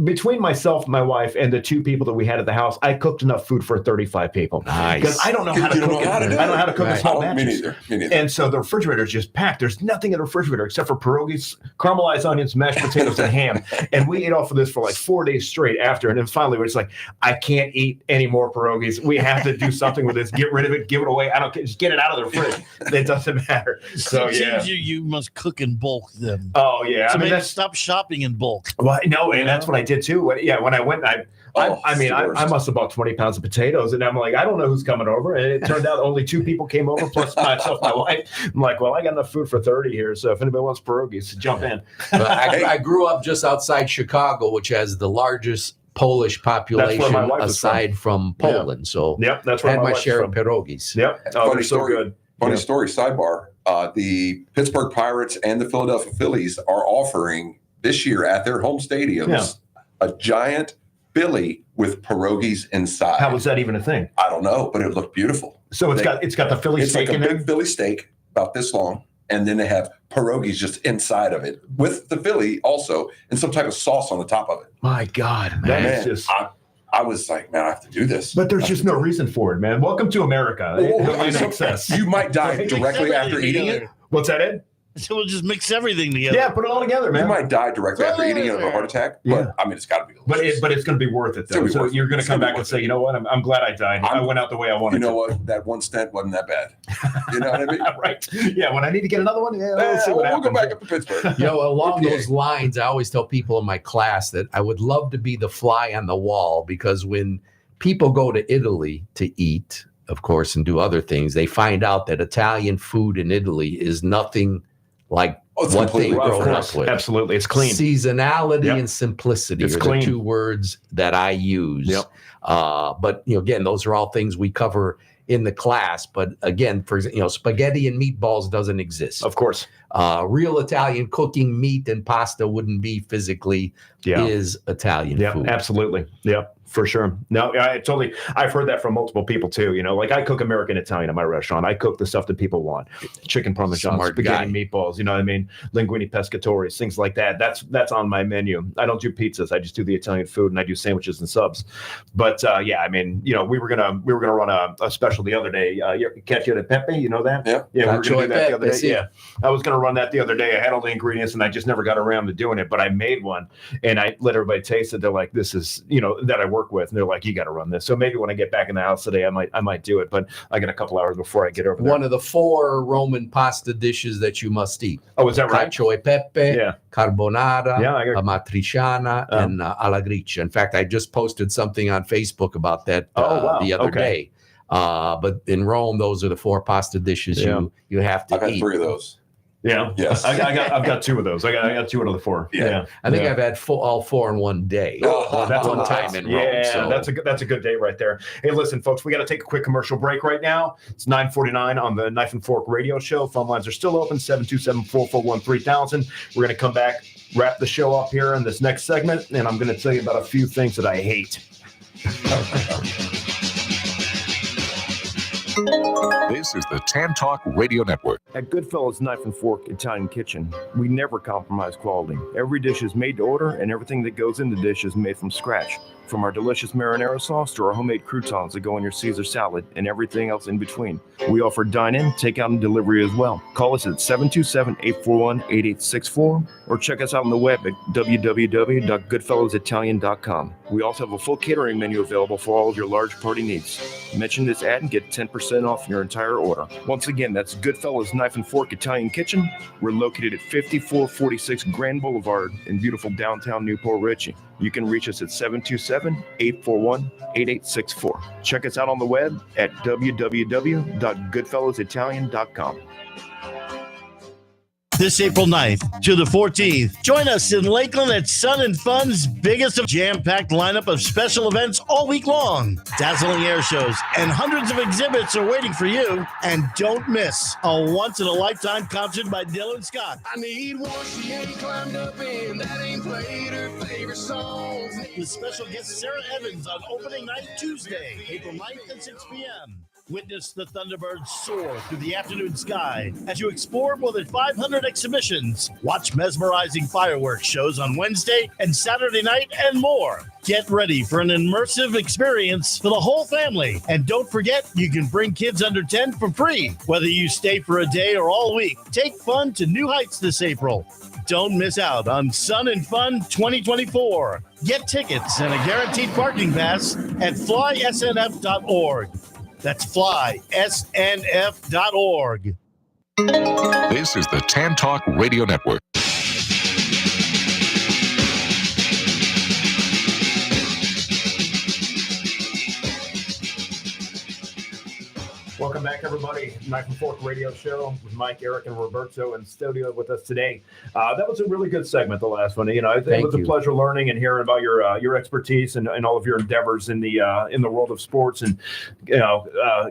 between myself, my wife, and the two people that we had at the house, I cooked enough food for 35 people. Nice. Because I don't know how to cook it. I don't know how to cook small batches. Me neither. And so the refrigerator is just packed. There's nothing in the refrigerator except for pierogies, caramelized onions, mashed potatoes, and ham. And we ate off of this for like 4 days straight after. And then finally we're just like, I can't eat any more pierogies. We have to do something with this. Get rid of it. Give it away. I don't care. Just get it out of the fridge. It doesn't matter. So you must cook in bulk then. Oh yeah. So maybe stop shopping in bulk. Well, no, and that's what I did too. When I went, I must have bought 20 pounds of potatoes, and I'm like, I don't know who's coming over. And it turned out only 2 people came over, plus myself, my wife. I'm like, well, I got enough food for 30 here, so if anybody wants pierogies, jump in. I grew up just outside Chicago, which has the largest Polish population aside from Poland. So that's where I had my share from. of pierogies. Yep. Oh, they're so good. Funny story, sidebar. The Pittsburgh Pirates and the Philadelphia Phillies are offering this year at their home stadiums a giant Philly with pierogies inside. How was that even a thing? I don't know, but it looked beautiful. So it's got the Philly steak in there? It's like a big Philly steak, about this long, and then they have pierogies just inside of it with the Philly also, and some type of sauce on the top of it. My God, man. That is just... I was like, man, I have to do this. But there's just no reason for it, man. Welcome to America. You might die directly after eating it. What's that, Ed? So we'll just mix everything together. Yeah, put it all together, man. You might die directly after eating it of a heart attack, but I mean, it's got to be delicious. But it's going to be worth it, though. So you're going to come back and say, you know what? I'm glad I died. I went out the way I wanted to. You know what? That one stent wasn't that bad. You know what I mean? Right. Yeah, when I need to get another one, we'll go back up to Pittsburgh. Along those lines, I always tell people in my class that I would love to be the fly on the wall, because when people go to Italy to eat, of course, and do other things, they find out that Italian food in Italy is nothing like what they grow up with. Absolutely. It's clean. Seasonality and simplicity are the 2 words that I use. Yep. But again, those are all things we cover in the class. But again, for spaghetti and meatballs doesn't exist. Of course. Real Italian cooking, meat and pasta wouldn't be physically is Italian food. Absolutely. Yep. For sure. No, I've heard that from multiple people too. Like I cook American Italian in my restaurant. I cook the stuff that people want. Chicken parmesan, spaghetti, meatballs, you know what I mean? Linguine pescatoris, things like that. That's on my menu. I don't do pizzas. I just do the Italian food, and I do sandwiches and subs. But we were gonna run a special the other day. Cacio e pepe, you know that? Yeah. Yeah, we were gonna do that the other day. Yeah. I was gonna run that the other day. I had all the ingredients and I just never got around to doing it, but I made one and I let everybody taste it. They're like, this is, that I work with, and they're like, you got to run this. So maybe when I get back in the house today, I might do it, but I got a couple hours before I get over there. One of the 4 Roman pasta dishes that you must eat. Oh, is that right? Cacio e pepe, carbonara, amatriciana, and alla gricia. In fact, I just posted something on Facebook about that the other day. But in Rome, those are the 4 pasta dishes you have to I've had eat. 3 of those. Yeah. Yes. I've got 2 of those. I got 2 out of the 4. Yeah. I think I've had all 4 in one day. Oh, That's one a lot. time in Rome. Yeah, So. that's a good day right there. Hey, listen, folks, we got to take a quick commercial break right now. It's 9:49 on the Knife and Fork Radio Show. Phone lines are still open, 727-441-3000. We're going to come back, wrap the show up here in this next segment, and I'm going to tell you about a few things that I hate. This is the Tan Talk Radio Network. At Goodfellas Knife and Fork Italian Kitchen, we never compromise quality. Every dish is made to order, and everything that goes in the dish is made from scratch. From our delicious marinara sauce to our homemade croutons that go in your Caesar salad and everything else in between. We offer dine-in, takeout, and delivery as well. Call us at 727-841-8864 or check us out on the web at www.goodfellowsitalian.com. We also have a full catering menu available for all of your large party needs. Mention this ad and get 10% off your entire order. Once again, that's Goodfellas Knife and Fork Italian Kitchen. We're located at 5446 Grand Boulevard in beautiful downtown Newport Richey. You can reach us at 727-841-8864. Check us out on the web at www.goodfellowsitalian.com. This April 9th to the 14th, join us in Lakeland at Sun and Fun's biggest jam-packed lineup of special events all week long. Dazzling air shows and hundreds of exhibits are waiting for you. And don't miss a once-in-a-lifetime concert by Dylan Scott. I need one she ain't climbed up in, that ain't played her favorite songs. With special guest Sarah Evans on opening night Tuesday, April 9th at 6 p.m. Witness the Thunderbirds soar through the afternoon sky as you explore more than 500 exhibitions. Watch mesmerizing fireworks shows on Wednesday and Saturday night and more. Get ready for an immersive experience for the whole family. And don't forget, you can bring kids under 10 for free, whether you stay for a day or all week. Take fun to new heights this April. Don't miss out on Sun and Fun 2024. Get tickets and a guaranteed parking pass at flysnf.org. That's flysnf.org. This is the Tan Talk Radio Network. Welcome back, everybody. Knife and Fork Radio Show with Mike, Eric, and Roberto in studio with us today. That was a really good segment, the last one. You know, it was a pleasure learning and hearing about your expertise and all of your endeavors in the world of sports and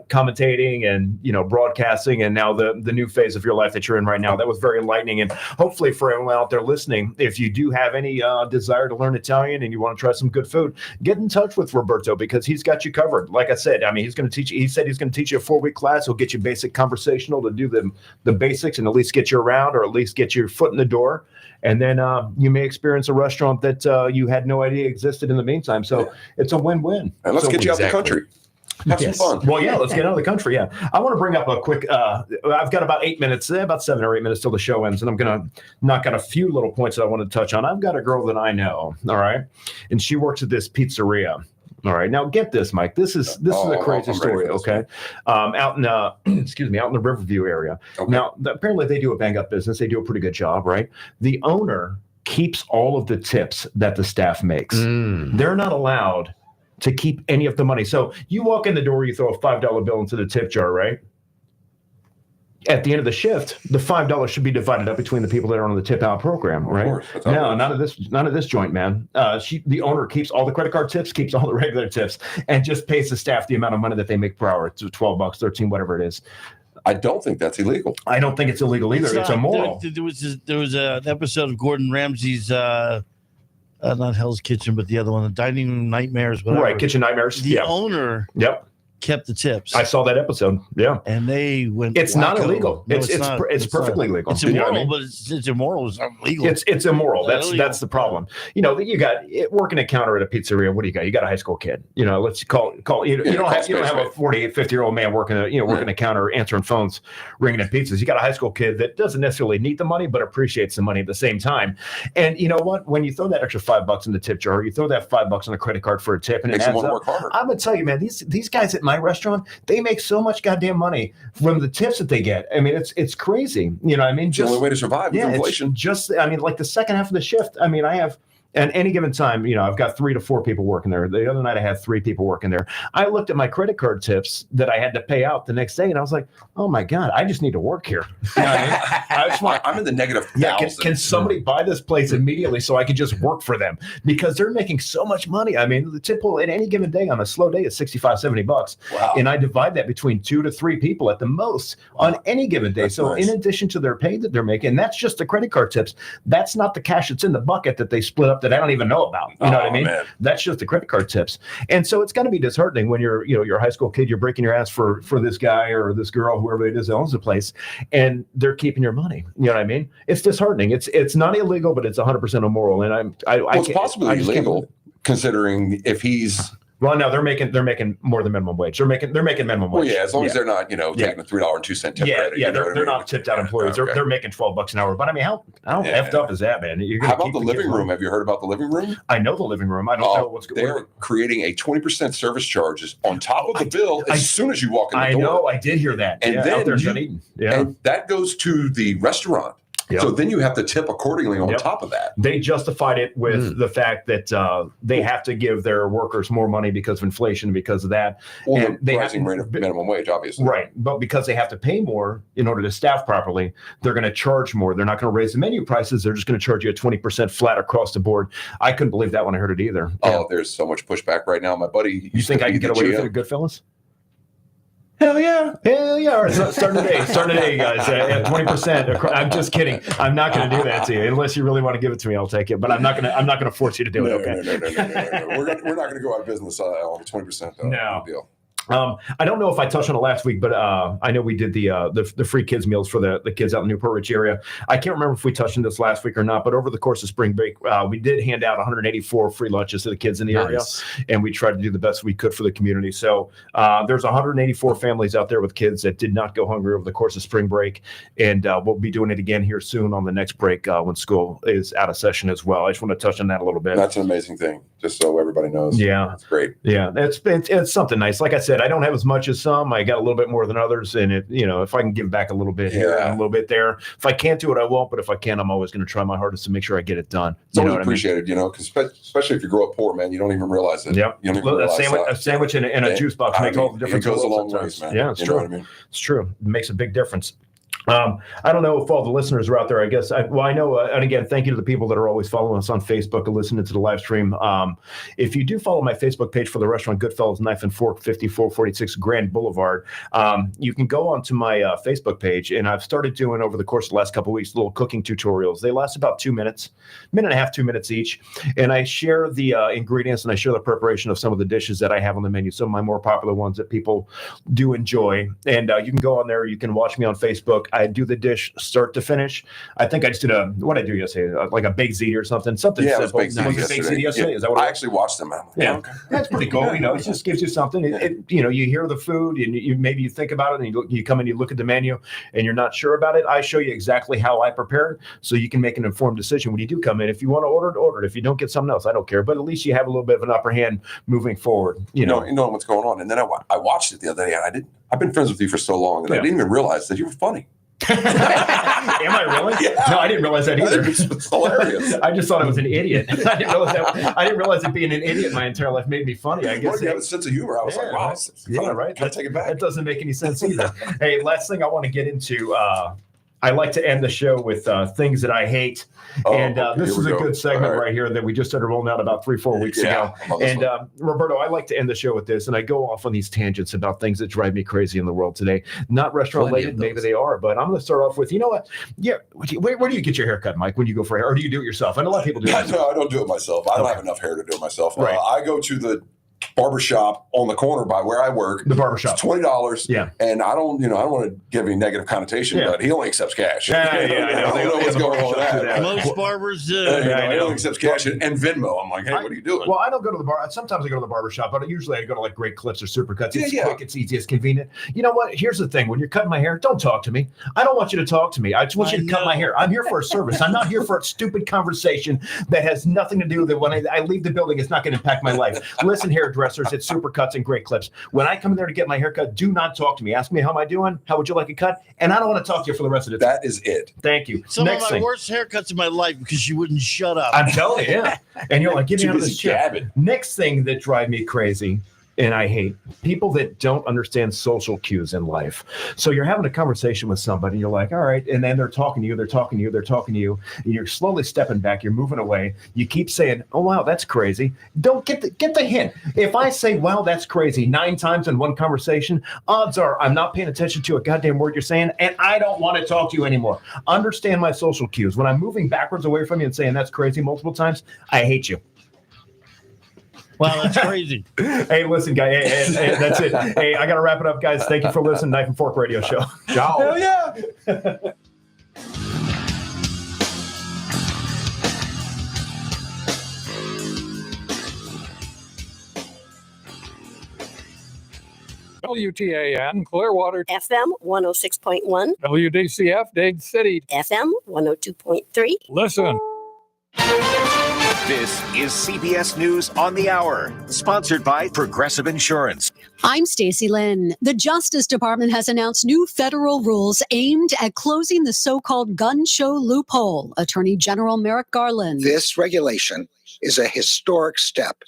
commentating and broadcasting and now the new phase of your life that you're in right now. That was very enlightening, and hopefully for everyone out there listening, if you do have any desire to learn Italian and you want to try some good food, get in touch with Roberto because he's got you covered. Like I said, he's going to teach you. He said he's going to teach you a 4-week class. He'll get you basic conversational to do the basics and at least get you around or at least get your foot in the door. And then you may experience a restaurant that you had no idea existed in the meantime. So it's a win-win. And let's get you out the country. Have some fun. Well, yeah, let's get out of the country. Yeah. I want to bring up a quick, I've got about 8 minutes, about 7 or 8 minutes till the show ends. And I'm going to knock out a few little points that I want to touch on. I've got a girl that I know. All right. And she works at this pizzeria. All right. Now get this, Mike. This is a crazy story. Okay. Out in out in the Riverview area. Okay. Now, apparently they do a bang up business. They do a pretty good job, right? The owner keeps all of the tips that the staff makes. They're not allowed to keep any of the money. So you walk in the door, you throw a $5 bill into the tip jar, right? At the end of the shift, the $5 should be divided up between the people that are on the tip out program, right? Of course. No, none of this joint, man. The owner keeps all the credit card tips, keeps all the regular tips, and just pays the staff the amount of money that they make per hour. It's $12, $13, whatever it is. I don't think that's illegal. I don't think it's illegal either. It's immoral. There was an episode of Gordon Ramsay's, not Hell's Kitchen, but the other one, the Dining Room Nightmares, whatever. Right, Kitchen Nightmares. The owner. Yep. Kept the tips. I saw that episode. Yeah, and they went. It's not illegal. No, it's perfectly legal. It's immoral, but it's immoral. It's not legal. It's immoral. That's the problem. You got working a counter at a pizzeria. What do you got? You got a high school kid. Let's call. You don't have a 48, 50-year-old man working a counter, answering phones, ringing in pizzas. You got a high school kid that doesn't necessarily need the money, but appreciates the money at the same time. And you know what? When you throw that extra $5 in the tip jar, you throw that $5 on a credit card for a tip, and it adds up. I'm gonna tell you, man. These guys at my restaurant, they make so much goddamn money from the tips that they get. I mean, it's crazy. You know what I mean? Just the only way to survive with inflation. Like the second half of the shift. I mean, I have And any given time, I've got 3 to 4 people working there. The other night I had 3 people working there. I looked at my credit card tips that I had to pay out the next day, and I was like, oh my God, I just need to work here. You know what I mean? I'm in the negative. Yeah, can somebody buy this place immediately so I can just work for them? Because they're making so much money. I mean, the typical at any given day on a slow day is $65-$70. Wow. And I divide that between 2 to 3 people at the most on any given day. That's so nice. in addition to their pay that they're making, and that's just the credit card tips. That's not the cash that's in the bucket that they split up that I don't even know about. You know what I mean? Man. That's just the credit card tips. And so it's going to be disheartening when you're a high school kid, you're breaking your ass for this guy or this girl, whoever it is that owns the place, and they're keeping your money. You know what I mean? It's disheartening. It's not illegal, but it's 100% immoral. And It's possibly illegal considering if he's. Well, no, they're making more than minimum wage. They're making minimum wage. Well, yeah, as long as they're not, taking a $3.02 tip credit. They're not tipped out employees. Okay. They're making $12 an hour. But I mean, how effed up is that, man? How about the living room? Have you heard about the living room? I know the living room. I don't know what's going on. They're creating a 20% service charges on top of the bill as soon as you walk in the door. I know. I did hear that. And then out there's Dunedin. and that goes to the restaurant. Yep. So then you have to tip accordingly on top of that. They justified it with the fact that they have to give their workers more money because of inflation, because of that. Well, and the rising rate of minimum wage, obviously. Right. But because they have to pay more in order to staff properly, they're going to charge more. They're not going to raise the menu prices. They're just going to charge you a 20% flat across the board. I couldn't believe that when I heard it either. Oh, there's so much pushback right now. My buddy. You think I can get away with it at Goodfellas? Hell yeah. All right, so start today, guys. 20%. I'm just kidding. I'm not going to do that to you unless you really want to give it to me. I'll take it, but I'm not going to force you to do it. Okay. No. We're not going to go out of business on 20%. Though. No. Deal. I don't know if I touched on it last week, but I know we did the free kids meals for the kids out in Newport Ridge area. I can't remember if we touched on this last week or not, but over the course of spring break, we did hand out 184 free lunches to the kids in the area, and we tried to do the best we could for the community. So there's 184 families out there with kids that did not go hungry over the course of spring break, and we'll be doing it again here soon on the next break when school is out of session as well. I just want to touch on that a little bit. That's an amazing thing, just so everybody knows. Yeah, that's great. Yeah, it's something nice. Like I said, I don't have as much as some. I got a little bit more than others, and if I can give back a little bit here and a little bit there, if I can't do it, I won't. But if I can, I'm always going to try my hardest to make sure I get it done. It's always appreciated, because especially if you grow up poor, man, you don't even realize it. Yep. You don't even realize a sandwich and a juice box makes all the difference. It goes a long ways, man. Yeah, it's true. What I mean? It's true. It makes a big difference. I don't know if all the listeners are out there. I guess I know. And again, thank you to the people that are always following us on Facebook and listening to the live stream. If you do follow my Facebook page for the restaurant Goodfellas Knife and Fork, 5446 Grand Boulevard, you can go onto my Facebook page, and I've started doing over the course of the last couple of weeks little cooking tutorials. They last about 2 minutes, minute and a half, 2 minutes each, and I share the ingredients and I share the preparation of some of the dishes that I have on the menu. Some of my more popular ones that people do enjoy, and you can go on there. You can watch me on Facebook. I do the dish start to finish. I think I just did what I do yesterday, like a baked ziti or something. Something yeah, simple. It was baked ziti yesterday. Yeah. Is that what I actually watched them. Yeah, okay. That's pretty cool. It just gives you something. You hear the food and you think about it, and you come and you look at the menu and you're not sure about it. I show you exactly how I prepare it, so you can make an informed decision when you do come in. If you want to order it. If you don't get something else, I don't care. But at least you have a little bit of an upper hand moving forward. You know what's going on. And then I watched it the other day, and I've been friends with you for so long, and I didn't even realize that you were funny. Am I really? Yeah. No, I didn't realize that either. It's hilarious. I just thought I was an idiot. I didn't realize that being an idiot my entire life made me funny. I guess you have a sense of humor. I was like, wow. Yeah, right. Gotta take it back. That doesn't make any sense either. Hey, last thing I want to get into. I like to end the show with things that I hate. And this is a good segment right here that we just started rolling out about 3-4 weeks ago. And Roberto, I like to end the show with this. And I go off on these tangents about things that drive me crazy in the world today. Not restaurant related, maybe they are. But I'm going to start off with, you know what? Yeah, where do you get your hair cut, Mike, when you go for hair? Or do you do it yourself? I know a lot of people do it. No, I don't do it myself. I don't have enough hair to do it myself. Right. I go to the barbershop on the corner by where I work. The barbershop. It's $20. Yeah. And I don't want to give any negative connotation, but he only accepts cash. I know. I don't know what's going on with that. Most barbers do. He only accepts cash and Venmo. I'm like, hey, what are you doing? Well, I don't go to the bar. Sometimes I go to the barbershop, but usually I go to like Great Clips or Supercuts. It's quick, it's easy, it's convenient. You know what? Here's the thing. When you're cutting my hair, don't talk to me. I don't want you to talk to me. I just want you to cut my hair. I'm here for a service. I'm not here for a stupid conversation that has nothing to do with it. When I leave the building, it's not going to impact my life. Listen here. hairdressers. It's super cuts and great clips. When I come in there to get my haircut, do not talk to me. Ask me how am I doing? How would you like a cut? And I don't want to talk to you for the rest of the time. That is it. Thank you. Some Next of my thing. worst haircuts in my life because you wouldn't shut up. I'm telling you, yeah. And you're like, get me out of this chair. Gabbing. Next thing that drive me crazy, and I hate people that don't understand social cues in life. So you're having a conversation with somebody, you're like, all right, and then they're talking to you, and you're slowly stepping back, you're moving away. You keep saying, oh wow, that's crazy. Don't get the hint. If I say, wow, that's crazy 9 times in one conversation, odds are I'm not paying attention to a goddamn word you're saying, and I don't want to talk to you anymore. Understand my social cues. When I'm moving backwards away from you and saying that's crazy multiple times, I hate you. Wow, that's crazy. Hey, listen, guy. Hey, that's it. Hey, I got to wrap it up, guys. Thank you for listening. Knife and Fork Radio Show. Ciao. Hell yeah. WTAN, Clearwater, FM 106.1, WDCF, Dade City. FM 102.3. Listen. This is CBS News on the Hour, sponsored by Progressive Insurance. I'm Stacey Lynn. The Justice Department has announced new federal rules aimed at closing the so-called gun show loophole. Attorney General Merrick Garland. This regulation is a historic step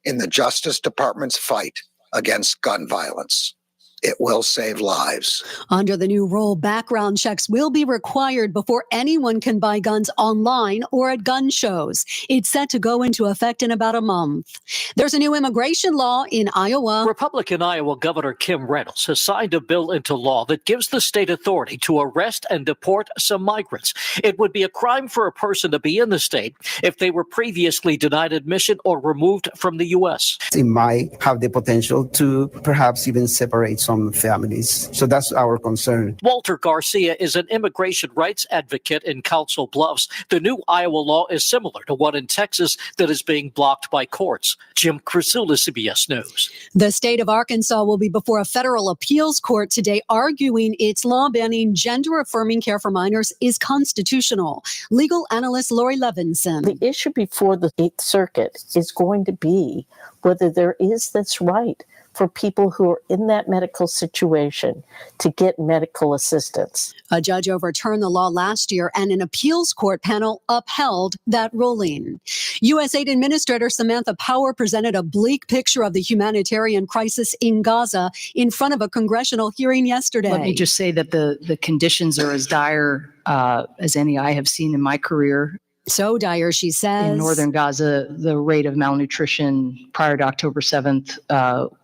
in the Justice Department's fight against gun violence. It will save lives. Under the new rule, background checks will be required before anyone can buy guns online or at gun shows. It's set to go into effect in about a month. There's a new immigration law in Iowa. Republican Iowa Governor Kim Reynolds has signed a bill into law that gives the state authority to arrest and deport some migrants. It would be a crime for a person to be in the state if they were previously denied admission or removed from the U.S. It might have the potential to perhaps even separate some families. So that's our concern. Walter Garcia is an immigration rights advocate in Council Bluffs. The new Iowa law is similar to one in Texas that is being blocked by courts. Jim Krasula, CBS News. The state of Arkansas will be before a federal appeals court today arguing its law banning gender-affirming care for minors is constitutional. Legal analyst Lori Levinson. The issue before the 8th Circuit is going to be whether there is this right for people who are in that medical situation to get medical assistance. A judge overturned the law last year, and an appeals court panel upheld that ruling. U.S. Aid Administrator Samantha Power presented a bleak picture of the humanitarian crisis in Gaza in front of a congressional hearing yesterday. Let me just say that the conditions are as dire as any I have seen in my career. So dire, she says. In northern Gaza, the rate of malnutrition prior to October 7th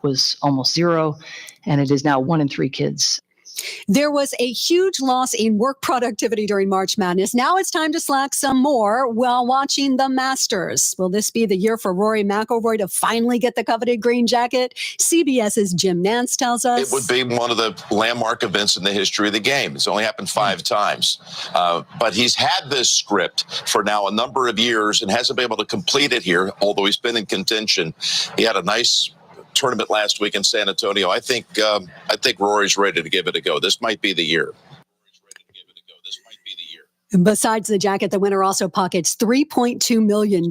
was almost 0, and it is now 1 in 3 kids. There was a huge loss in work productivity during March Madness. Now it's time to slack some more while watching the Masters. Will this be the year for Rory McIlroy to finally get the coveted green jacket? CBS's Jim Nance tells us. It would be one of the landmark events in the history of the game. It's only happened 5 times. But he's had this script for now a number of years and hasn't been able to complete it here, although he's been in contention. He had a nice tournament last week in San Antonio. I think Rory's ready to give it a go. This might be the year. Besides the jacket, the winner also pockets $3.2 million.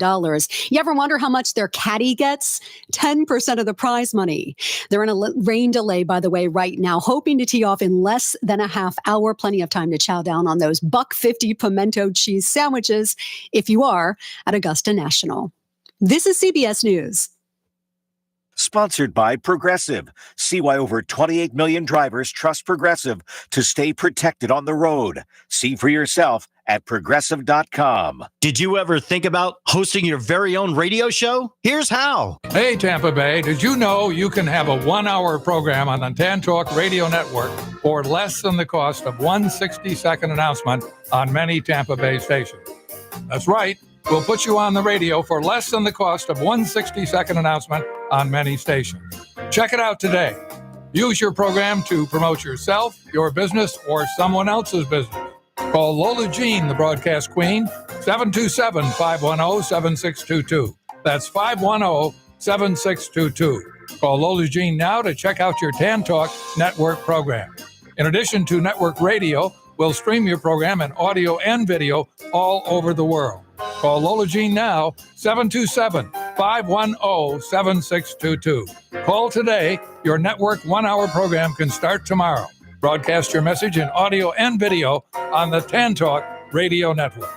You ever wonder how much their caddy gets? 10% of the prize money. They're in a rain delay, by the way, right now, hoping to tee off in less than a half hour. Plenty of time to chow down on those $1.50 pimento cheese sandwiches if you are at Augusta National. This is CBS News. Sponsored by Progressive. See why over 28 million drivers trust Progressive to stay protected on the road. See for yourself at Progressive.com. Did you ever think about hosting your very own radio show? Here's how. Hey, Tampa Bay, did you know you can have a 1-hour program on the Tan Talk Radio Network for less than the cost of one 60-second announcement on many Tampa Bay stations? That's right. We'll put you on the radio for less than the cost of one 60-second announcement on many stations. Check it out today. Use your program to promote yourself, your business, or someone else's business. Call Lola Jean, the broadcast queen, 727-510-7622. That's 510-7622. Call Lola Jean now to check out your Tan Talk Network program. In addition to network radio, we'll stream your program in audio and video all over the world. Call Lola Jean now, 727-510-7622. 510-7622. Call today. Your network 1-hour program can start tomorrow. Broadcast your message in audio and video on the Tan Talk Radio Network.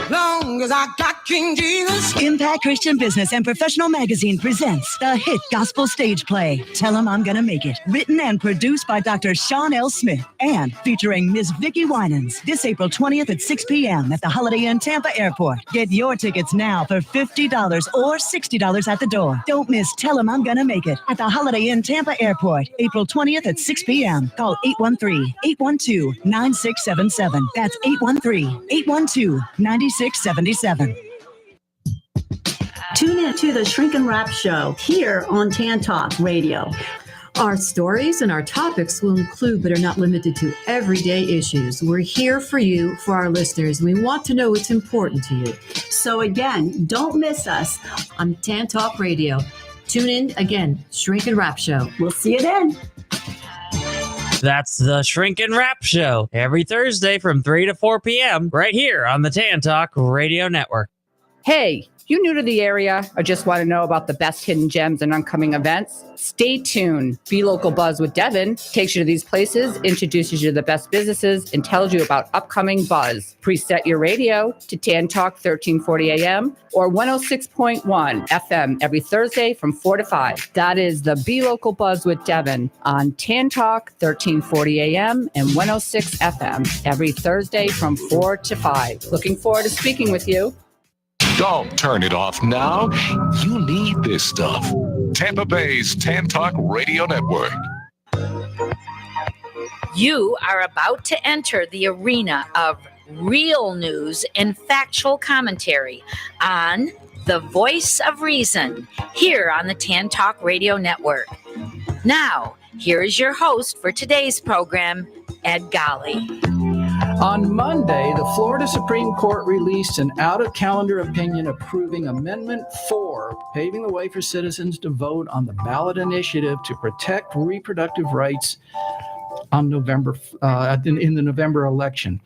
Long as I got King Jesus. Impact Christian Business and Professional Magazine presents the hit gospel stage play, Tell 'Em I'm Gonna Make It. Written and produced by Dr. Sean L. Smith and featuring Ms. Vicki Winans. This April 20th at 6 p.m. at the Holiday Inn Tampa Airport. Get your tickets now for $50 or $60 at the door. Don't miss Tell 'Em I'm Gonna Make It at the Holiday Inn Tampa Airport, April 20th at 6 p.m. Call 813-812-9677. That's 813-812-9677. Tune in to the Shrink and Wrap Show here on Tan Talk Radio. Our stories and our topics will include, but are not limited to, everyday issues. We're here for you, for our listeners. We want to know what's important to you. So again, don't miss us on Tan Talk Radio. Tune in again, Shrink and Wrap Show. We'll see you then. That's the Shrink and Wrap Show every Thursday from 3 to 4 p.m. right here on the Tan Talk Radio Network. Hey, you new to the area or just want to know about the best hidden gems and upcoming events? Stay tuned. Be Local Buzz with Devin takes you to these places, introduces you to the best businesses, and tells you about upcoming buzz. Preset your radio to Tan Talk 1340 AM or 106.1 FM every Thursday from 4 to 5. That is the Be Local Buzz with Devin on Tan Talk 1340 AM and 106 FM every Thursday from 4 to 5. Looking forward to speaking with you. Don't turn it off now. You need this stuff. Tampa Bay's Tan Talk Radio Network. You are about to enter the arena of real news and factual commentary on The Voice of Reason here on the Tan Talk Radio Network. Now, here is your host for today's program, Ed Golly. On Monday, the Florida Supreme Court released an out-of-calendar opinion approving Amendment 4, paving the way for citizens to vote on the ballot initiative to protect reproductive rights on in the November election.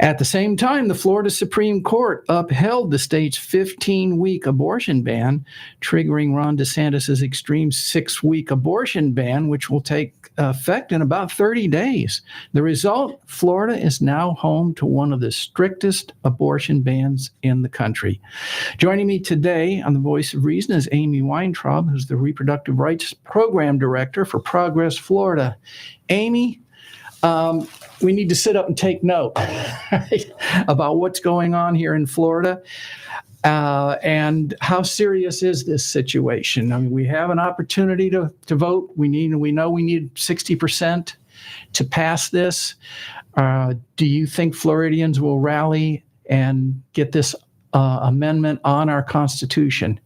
At the same time, the Florida Supreme Court upheld the state's 15-week abortion ban, triggering Ron DeSantis' extreme 6-week abortion ban, which will take effect in about 30 days. The result, Florida is now home to one of the strictest abortion bans in the country. Joining me today on The Voice of Reason is Amy Weintraub, who's the Reproductive Rights Program Director for Progress Florida. Amy, we need to sit up and take note about what's going on here in Florida and how serious is this situation. I mean, we have an opportunity to vote. We know we need 60% to pass this. Do you think Floridians will rally and get this amendment on our Constitution?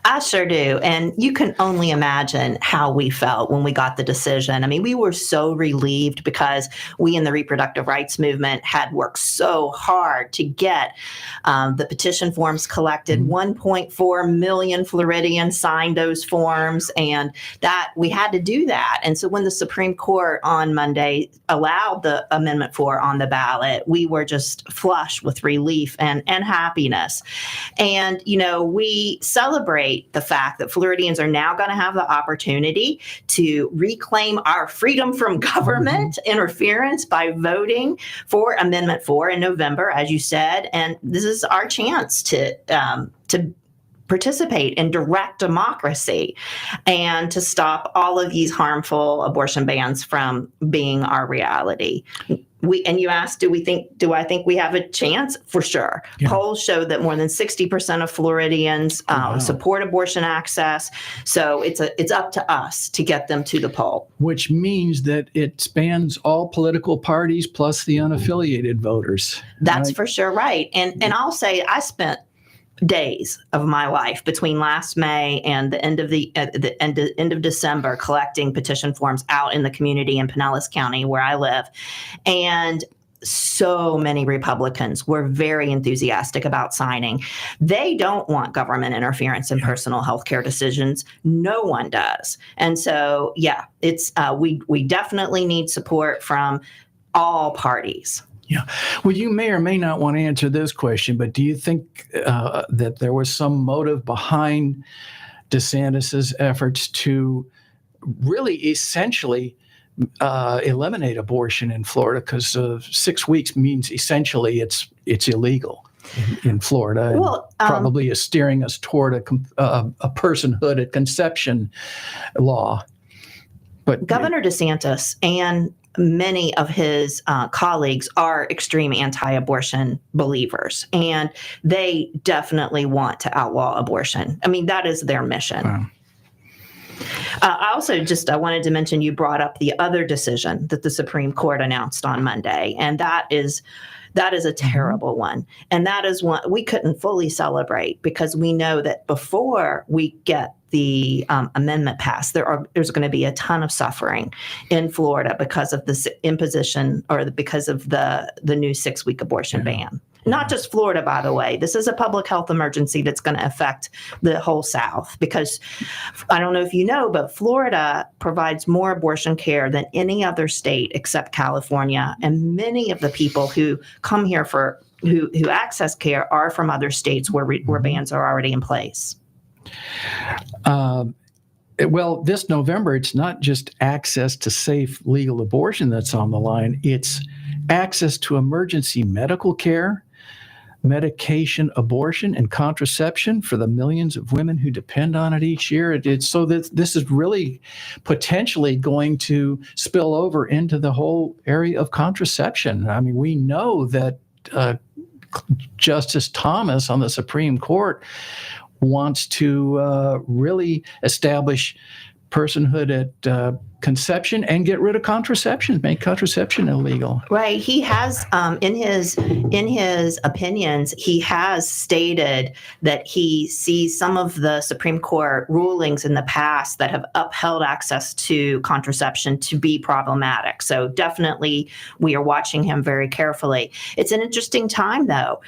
I sure do. And you can only imagine how we felt when we got the decision. I mean, we were so relieved because we in the reproductive rights movement had worked so hard to get the petition forms collected. 1.4 million Floridians signed those forms, and that we had to do that. And so when the Supreme Court on Monday allowed the Amendment 4 on the ballot, we were just flush with relief and happiness. And, you know, we celebrate the fact that Floridians are now going to have the opportunity to reclaim our freedom from government interference by voting for Amendment 4 in November, as you said. And this is our chance to participate in direct democracy and to stop all of these harmful abortion bans from being our reality. And you asked, do I think we have a chance? For sure. Yeah. Polls show that more than 60% of Floridians support abortion access. So it's up to us to get them to the poll. Which means that it spans all political parties plus the unaffiliated voters. That's right? For sure right. And I'll say I spent days of my life between last May and the end of December collecting petition forms out in the community in Pinellas County where I live. And so many Republicans were very enthusiastic about signing. They don't want government interference in personal health care decisions. No one does. And so, yeah, it's we definitely need support from all parties. Yeah. Well, you may or may not want to answer this question, but do you think that there was some motive behind DeSantis's efforts to really essentially eliminate abortion in Florida? Because 6 weeks means essentially it's illegal in Florida, and probably is steering us toward a personhood at conception law. But Governor DeSantis and many of his colleagues are extreme anti-abortion believers, and they definitely want to outlaw abortion. I mean, that is their mission. Wow. I also I wanted to mention, you brought up the other decision that the Supreme Court announced on Monday, and that is a terrible one. And that is one we couldn't fully celebrate, because we know that before we get the amendment passed, there's going to be a ton of suffering in Florida because of this imposition, or because of the new 6-week abortion ban. Not just Florida, by the way. This is a public health emergency that's going to affect the whole South, because I don't know if you know, but Florida provides more abortion care than any other state except California. And many of the people who come here who access care are from other states where bans are already in place. Well, this November, it's not just access to safe legal abortion that's on the line. It's access to emergency medical care, medication abortion, and contraception for the millions of women who depend on it each year. So that this is really potentially going to spill over into the whole area of contraception. I mean, we know that Justice Thomas on the Supreme Court wants to really establish personhood at conception and get rid of contraception, make contraception illegal. Right. He has, in his opinions, he has stated that he sees some of the Supreme Court rulings in the past that have upheld access to contraception to be problematic. So definitely we are watching him very carefully. It's an interesting time, though.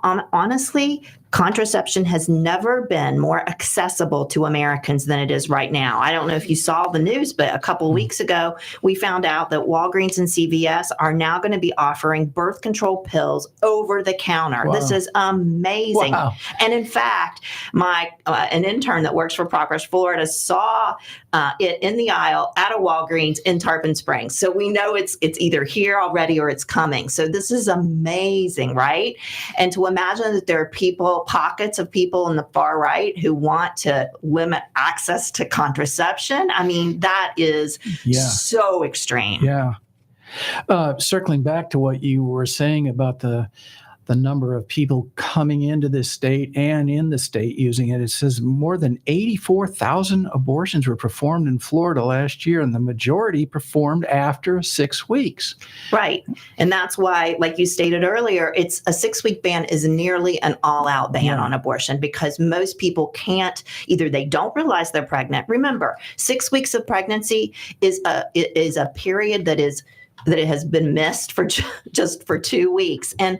Honestly, contraception has never been more accessible to Americans than it is right now. I don't know if you saw the news, but a couple of weeks ago, we found out that Walgreens and CVS are now going to be offering birth control pills over the counter. Wow. This is amazing. Wow. And in fact, an intern that works for Progress Florida saw it in the aisle at a Walgreens in Tarpon Springs. So we know it's either here already or it's coming. So this is amazing, right? And to imagine that there are pockets of people in the far right who want to limit access to contraception. I mean, that is so extreme. Yeah. Circling back to what you were saying about the number of people coming into this state and in the state using it, it says more than 84,000 abortions were performed in Florida last year, and the majority performed after 6 weeks. Right. And that's why, like you stated earlier, it's a 6-week ban is nearly an all-out ban on abortion, because most people can't, either they don't realize they're pregnant. Remember, 6 weeks of pregnancy is a period that it has been missed for just for 2 weeks. And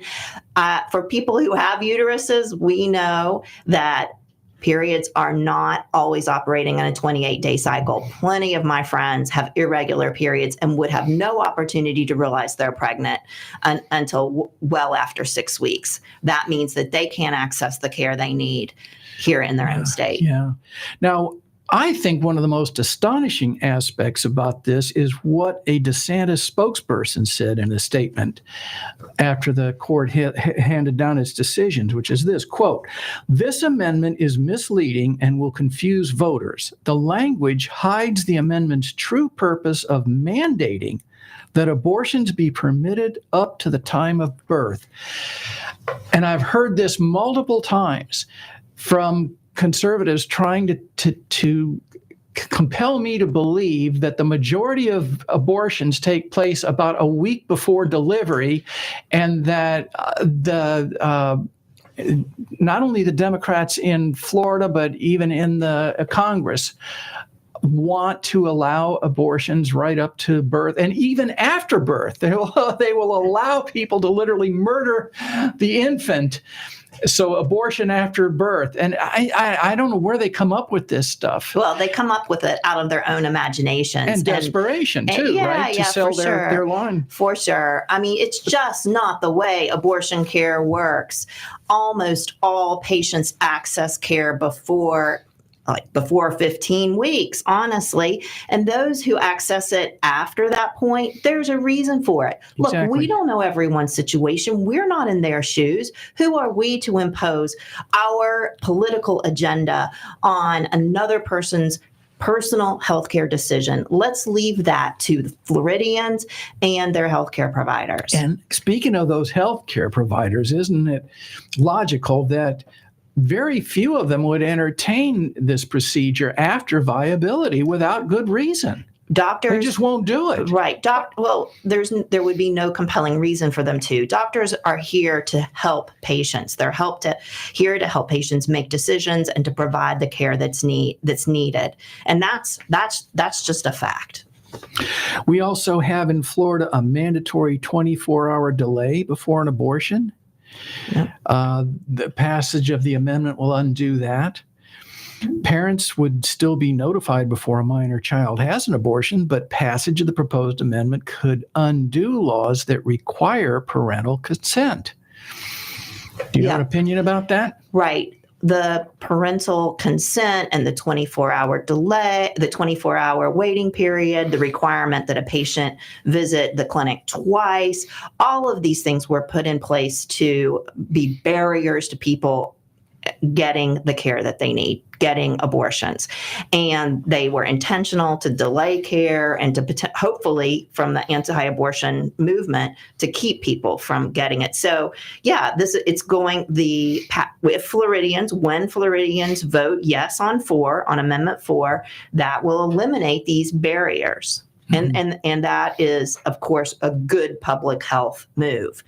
for people who have uteruses, we know that periods are not always operating on a 28-day cycle. Plenty of my friends have irregular periods and would have no opportunity to realize they're pregnant until well after 6 weeks. That means that they can't access the care they need here in their own state. Yeah. Now, I think one of the most astonishing aspects about this is what a DeSantis spokesperson said in a statement after the court handed down its decisions, which is this, quote, "This amendment is misleading and will confuse voters. The language hides the amendment's true purpose of mandating that abortions be permitted up to the time of birth." And I've heard this multiple times from conservatives trying to compel me to believe that the majority of abortions take place about a week before delivery, and that not only the Democrats in Florida, but even in the Congress want to allow abortions right up to birth and even after birth. They will allow people to literally murder the infant So abortion after birth. And I don't know where they come up with this stuff. Well, they come up with it out of their own imaginations. And desperation, too, right? To sell their lawn. For sure. I mean, it's just not the way abortion care works. Almost all patients access care before 15 weeks, honestly. And those who access it after that point, there's a reason for it. Look, we don't know everyone's situation. We're not in their shoes. Who are we to impose our political agenda on another person's personal healthcare decision? Let's leave that to the Floridians and their healthcare providers. And speaking of those healthcare providers, isn't it logical that very few of them would entertain this procedure after viability without good reason? Doctors, they just won't do it. Right. Well, there would be no compelling reason for them to. Doctors are here to help patients. They're here to help patients make decisions and to provide the care that's needed. And that's just a fact. We also have in Florida a mandatory 24-hour delay before an abortion. Yep. The passage of the amendment will undo that. Parents would still be notified before a minor child has an abortion, but passage of the proposed amendment could undo laws that require parental consent. Do you have an opinion about that? Right. The parental consent and the 24-hour delay, the 24-hour waiting period, the requirement that a patient visit the clinic twice, all of these things were put in place to be barriers to people getting the care that they need, getting abortions. And they were intentional to delay care and to hopefully, from the anti-abortion movement, to keep people from getting it. So yeah, it's going with Floridians, when Floridians vote yes on Amendment 4, that will eliminate these barriers. And that is, of course, a good public health move.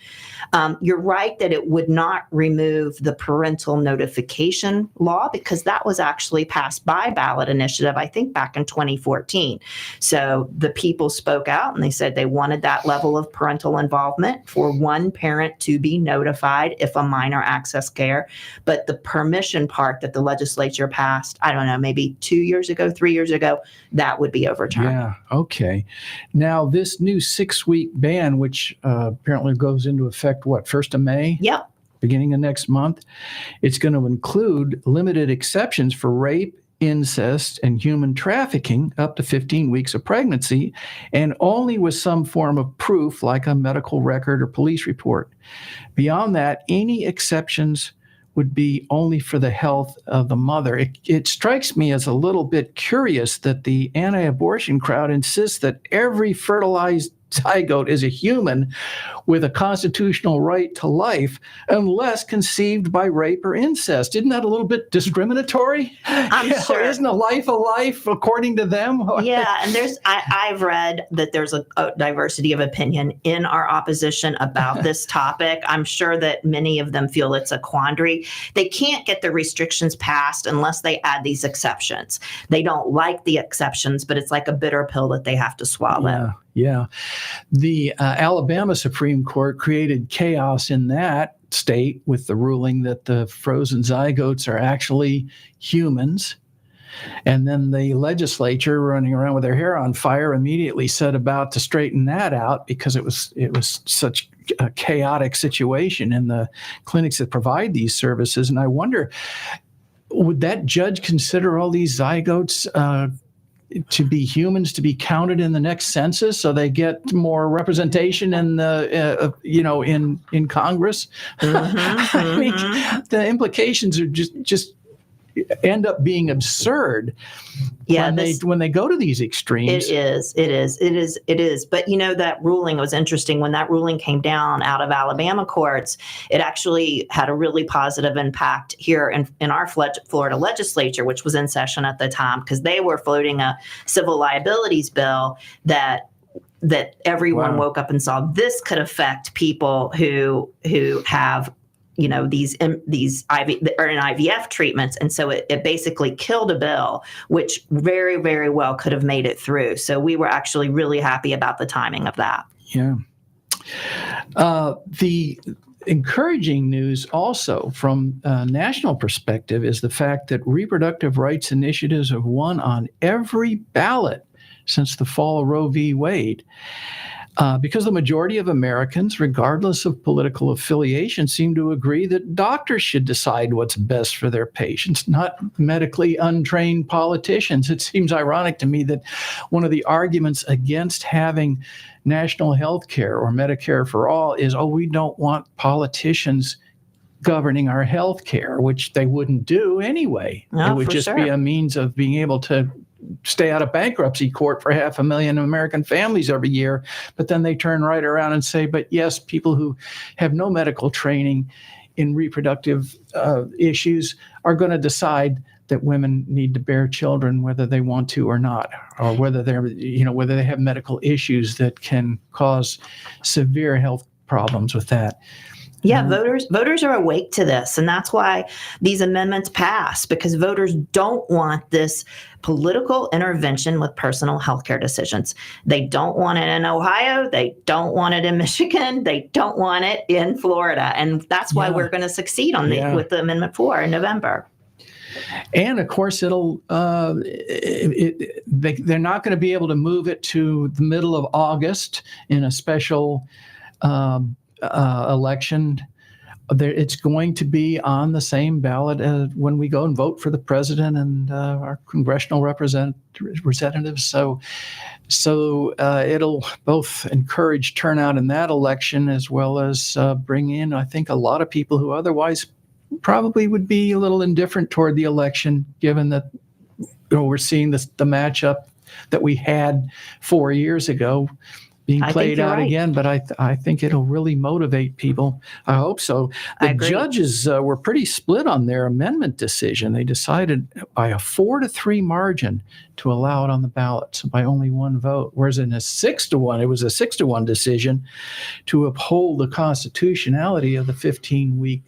You're right that it would not remove the parental notification law because that was actually passed by ballot initiative, I think, back in 2014. So the people spoke out and they said they wanted that level of parental involvement for one parent to be notified if a minor accessed care. But the permission part that the legislature passed, I don't know, maybe 3 years ago, that would be overturned. Yeah. Okay. Now, this new 6-week ban, which apparently goes into effect, 1st of May? Yep. Beginning of next month. It's going to include limited exceptions for rape, incest, and human trafficking up to 15 weeks of pregnancy, and only with some form of proof like a medical record or police report. Beyond that, any exceptions would be only for the health of the mother. It strikes me as a little bit curious that the anti-abortion crowd insists that every fertilized zygote is a human with a constitutional right to life unless conceived by rape or incest. Isn't that a little bit discriminatory? I'm sure. Isn't a life according to them? Yeah, and I've read that there's a diversity of opinion in our opposition about this topic. I'm sure that many of them feel it's a quandary. They can't get the restrictions passed unless they add these exceptions. They don't like the exceptions, but it's like a bitter pill that they have to swallow. Yeah. The Alabama Supreme Court created chaos in that state with the ruling that the frozen zygotes are actually humans. And then the legislature, running around with their hair on fire, immediately set about to straighten that out because it was such a chaotic situation in the clinics that provide these services. And I wonder, would that judge consider all these zygotes to be humans to be counted in the next census so they get more representation in the in Congress? I mean, the implications are just end up being absurd when they go to these extremes. It is. But that ruling was interesting. When that ruling came down out of Alabama courts, it actually had a really positive impact here in our Florida legislature, which was in session at the time, because they were floating a civil liabilities bill that everyone woke up and saw this could affect people who have these IVF treatments. And so it basically killed a bill, which very, very well could have made it through. So we were actually really happy about the timing of that. Yeah. The encouraging news also from a national perspective is the fact that reproductive rights initiatives have won on every ballot since the fall of Roe v. Wade. Because the majority of Americans, regardless of political affiliation, seem to agree that doctors should decide what's best for their patients, not medically untrained politicians. It seems ironic to me that one of the arguments against having national health care or Medicare for all is, we don't want politicians governing our health care, which they wouldn't do anyway. It would just be a means of being able to stay out of bankruptcy court for 500,000 American families every year. But then they turn right around and say, but yes, people who have no medical training in reproductive issues are going to decide that women need to bear children whether they want to or not, or whether whether they have medical issues that can cause severe health problems with that. Yeah, voters are awake to this, and that's why these amendments pass, because voters don't want this political intervention with personal health care decisions. They don't want it in Ohio. They don't want it in Michigan. They don't want it in Florida, and that's why we're going to succeed on with the Amendment 4 in November. And of course, they're not going to be able to move it to the middle of August in a special election. It's going to be on the same ballot when we go and vote for the president and our congressional representatives. So it'll both encourage turnout in that election as well as bring in, I think, a lot of people who otherwise probably would be a little indifferent toward the election, given that we're seeing the matchup that we had 4 years ago being played out again, but I think it'll really motivate people. I hope so. The judges were pretty split on their amendment decision. They decided by a 4-3 margin to allow it on the ballot, so by only one vote. Whereas in a 6-1, it was a 6-1 decision to uphold the constitutionality of the 15-week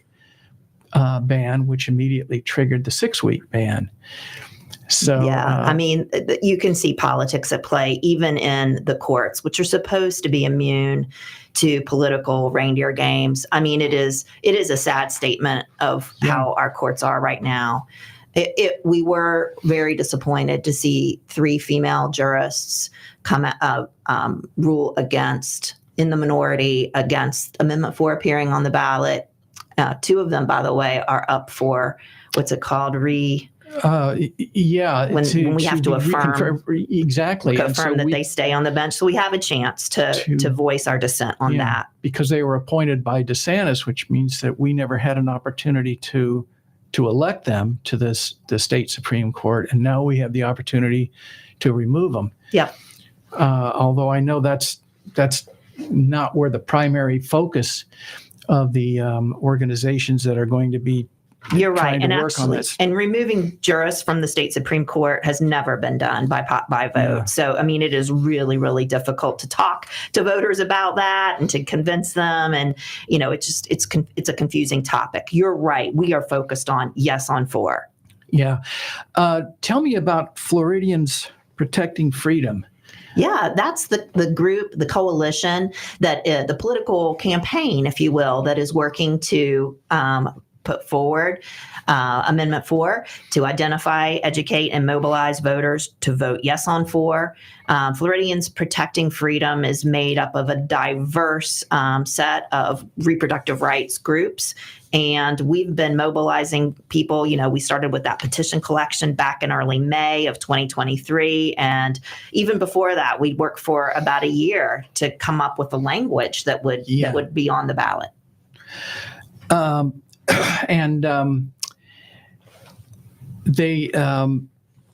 ban, which immediately triggered the 6-week ban. So I mean, you can see politics at play even in the courts, which are supposed to be immune to political reindeer games. I mean, it is a sad statement of how our courts are right now. We were very disappointed to see 3 female jurists rule against, in the minority, against Amendment 4 appearing on the ballot. 2 of them, by the way, are up for what's it called? When we have to affirm that they stay on the bench, so we have a chance to voice our dissent on that, because they were appointed by DeSantis, which means that we never had an opportunity to elect them to the state Supreme Court, and now we have the opportunity to remove them. Although I know that's not where the primary focus of the organizations that are going to be. You're right, and actually, and removing jurists from the state Supreme Court has never been done by vote. Yeah. So, I mean, it is really, really difficult to talk to voters about that and to convince them, and it's a confusing topic. You're right. We are focused on yes on 4. Yeah, tell me about Floridians Protecting Freedom. Yeah, that's the group, the coalition, that the political campaign, if you will, that is working to put forward Amendment 4 to identify, educate, and mobilize voters to vote yes on 4. Floridians Protecting Freedom is made up of a diverse set of reproductive rights groups. And we've been mobilizing people. We started with that petition collection back in early May of 2023. And even before that, we worked for about a year to come up with the language that would be on the ballot.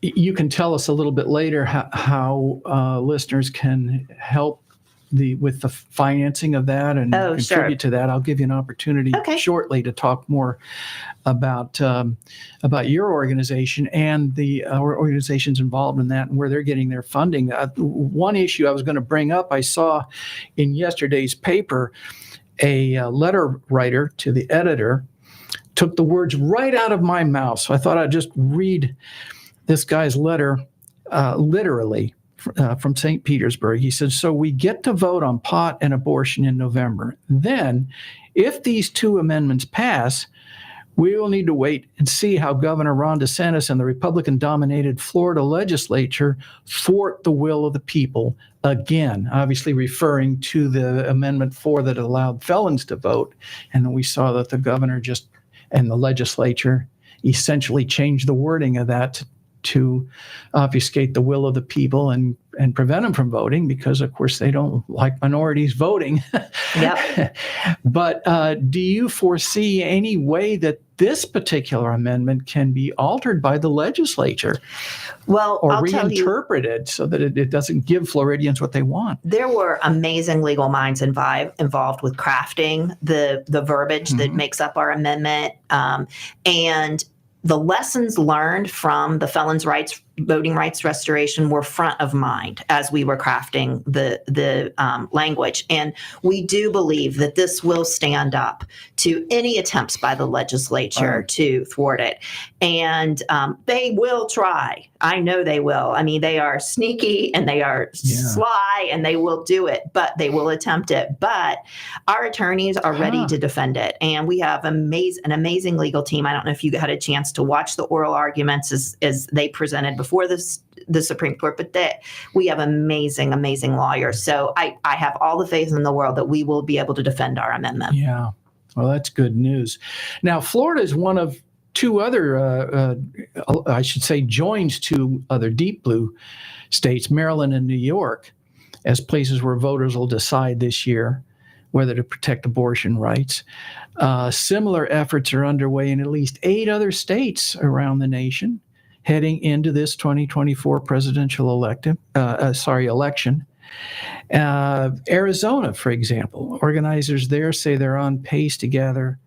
You can tell us a little bit later how listeners can help with the financing of that and contribute to that. I'll give you an opportunity shortly to talk more about your organization and the organizations involved in that and where they're getting their funding. One issue I was going to bring up, I saw in yesterday's paper, a letter writer to the editor took the words right out of my mouth. So I thought I'd just read this guy's letter literally from St. Petersburg. He said, "So we get to vote on pot and abortion in November. Then if these two amendments pass, we will need to wait and see how Governor Ron DeSantis and the Republican-dominated Florida legislature thwart the will of the people again, obviously referring to the Amendment 4 that allowed felons to vote. And then we saw that the governor and the legislature essentially changed the wording of that to obfuscate the will of the people and prevent them from voting because, of course, they don't like minorities voting. Yep. But do you foresee any way that this particular amendment can be altered by the legislature? Well, or I'll tell you, reinterpreted so that it doesn't give Floridians what they want? there were amazing legal minds involved with crafting the verbiage that makes up our amendment. And the lessons learned from the felons' rights, voting rights restoration were front of mind as we were crafting the language. And we do believe that this will stand up to any attempts by the legislature to thwart it. And they will try. I know they will. I mean, they are sneaky and they are sly and they will do it, but they will attempt it. But our attorneys are ready to defend it. And we have an amazing legal team. I don't know if you had a chance to watch the oral arguments as they presented before the Supreme Court, but we have amazing lawyers. So I have all the faith in the world that we will be able to defend our amendment. Yeah. Well, that's good news. Now, Florida is one of two other, I should say, joins two other deep blue states, Maryland and New York, as places where voters will decide this year whether to protect abortion rights. Similar efforts are underway in at least 8 other states around the nation heading into this 2024 presidential election. Arizona, for example, organizers there say they're on pace to gather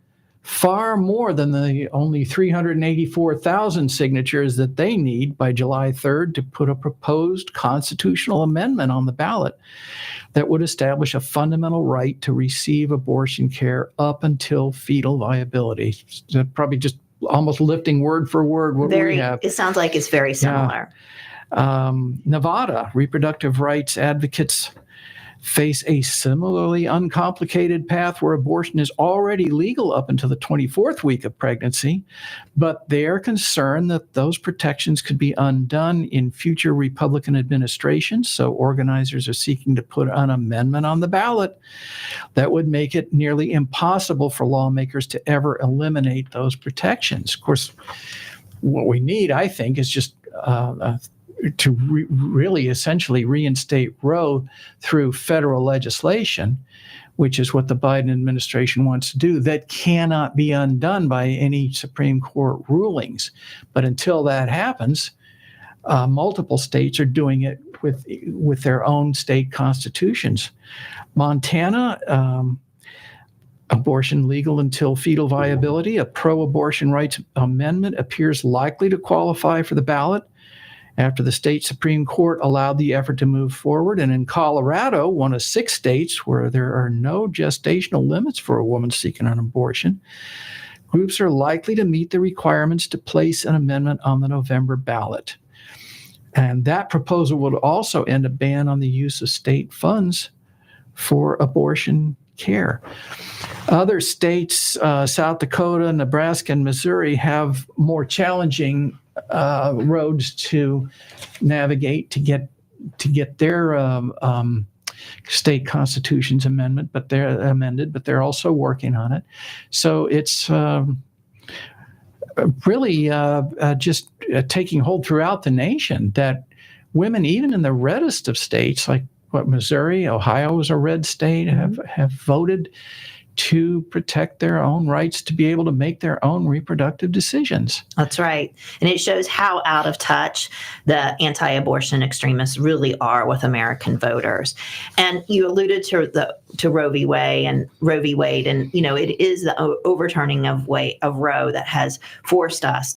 far more than the only 384,000 signatures that they need by July 3rd to put a proposed constitutional amendment on the ballot that would establish a fundamental right to receive abortion care up until fetal viability. So probably just almost lifting word for word what we have. It sounds like it's very similar. Nevada, reproductive rights advocates face a similarly uncomplicated path where abortion is already legal up until the 24th week of pregnancy, but they're concerned that those protections could be undone in future Republican administrations. So organizers are seeking to put an amendment on the ballot that would make it nearly impossible for lawmakers to ever eliminate those protections. Of course, what we need, I think, is just to really essentially reinstate Roe through federal legislation, which is what the Biden administration wants to do, that cannot be undone by any Supreme Court rulings. But until that happens, multiple states are doing it with their own state constitutions. Montana, abortion legal until fetal viability, a pro-abortion rights amendment appears likely to qualify for the ballot after the state Supreme Court allowed the effort to move forward. And in Colorado, one of 6 states where there are no gestational limits for a woman seeking an abortion, groups are likely to meet the requirements to place an amendment on the November ballot. And that proposal would also end a ban on the use of state funds for abortion care. Other states, South Dakota, Nebraska, and Missouri, have more challenging roads to navigate to get their state constitutions amended, but they're also working on it. So it's really just taking hold throughout the nation that women, even in the reddest of states like Missouri, Ohio is a red state, have voted to protect their own rights to be able to make their own reproductive decisions. That's right. And it shows how out of touch the anti-abortion extremists really are with American voters. And you alluded to Roe v. Wade, and it is the overturning of Roe that has forced us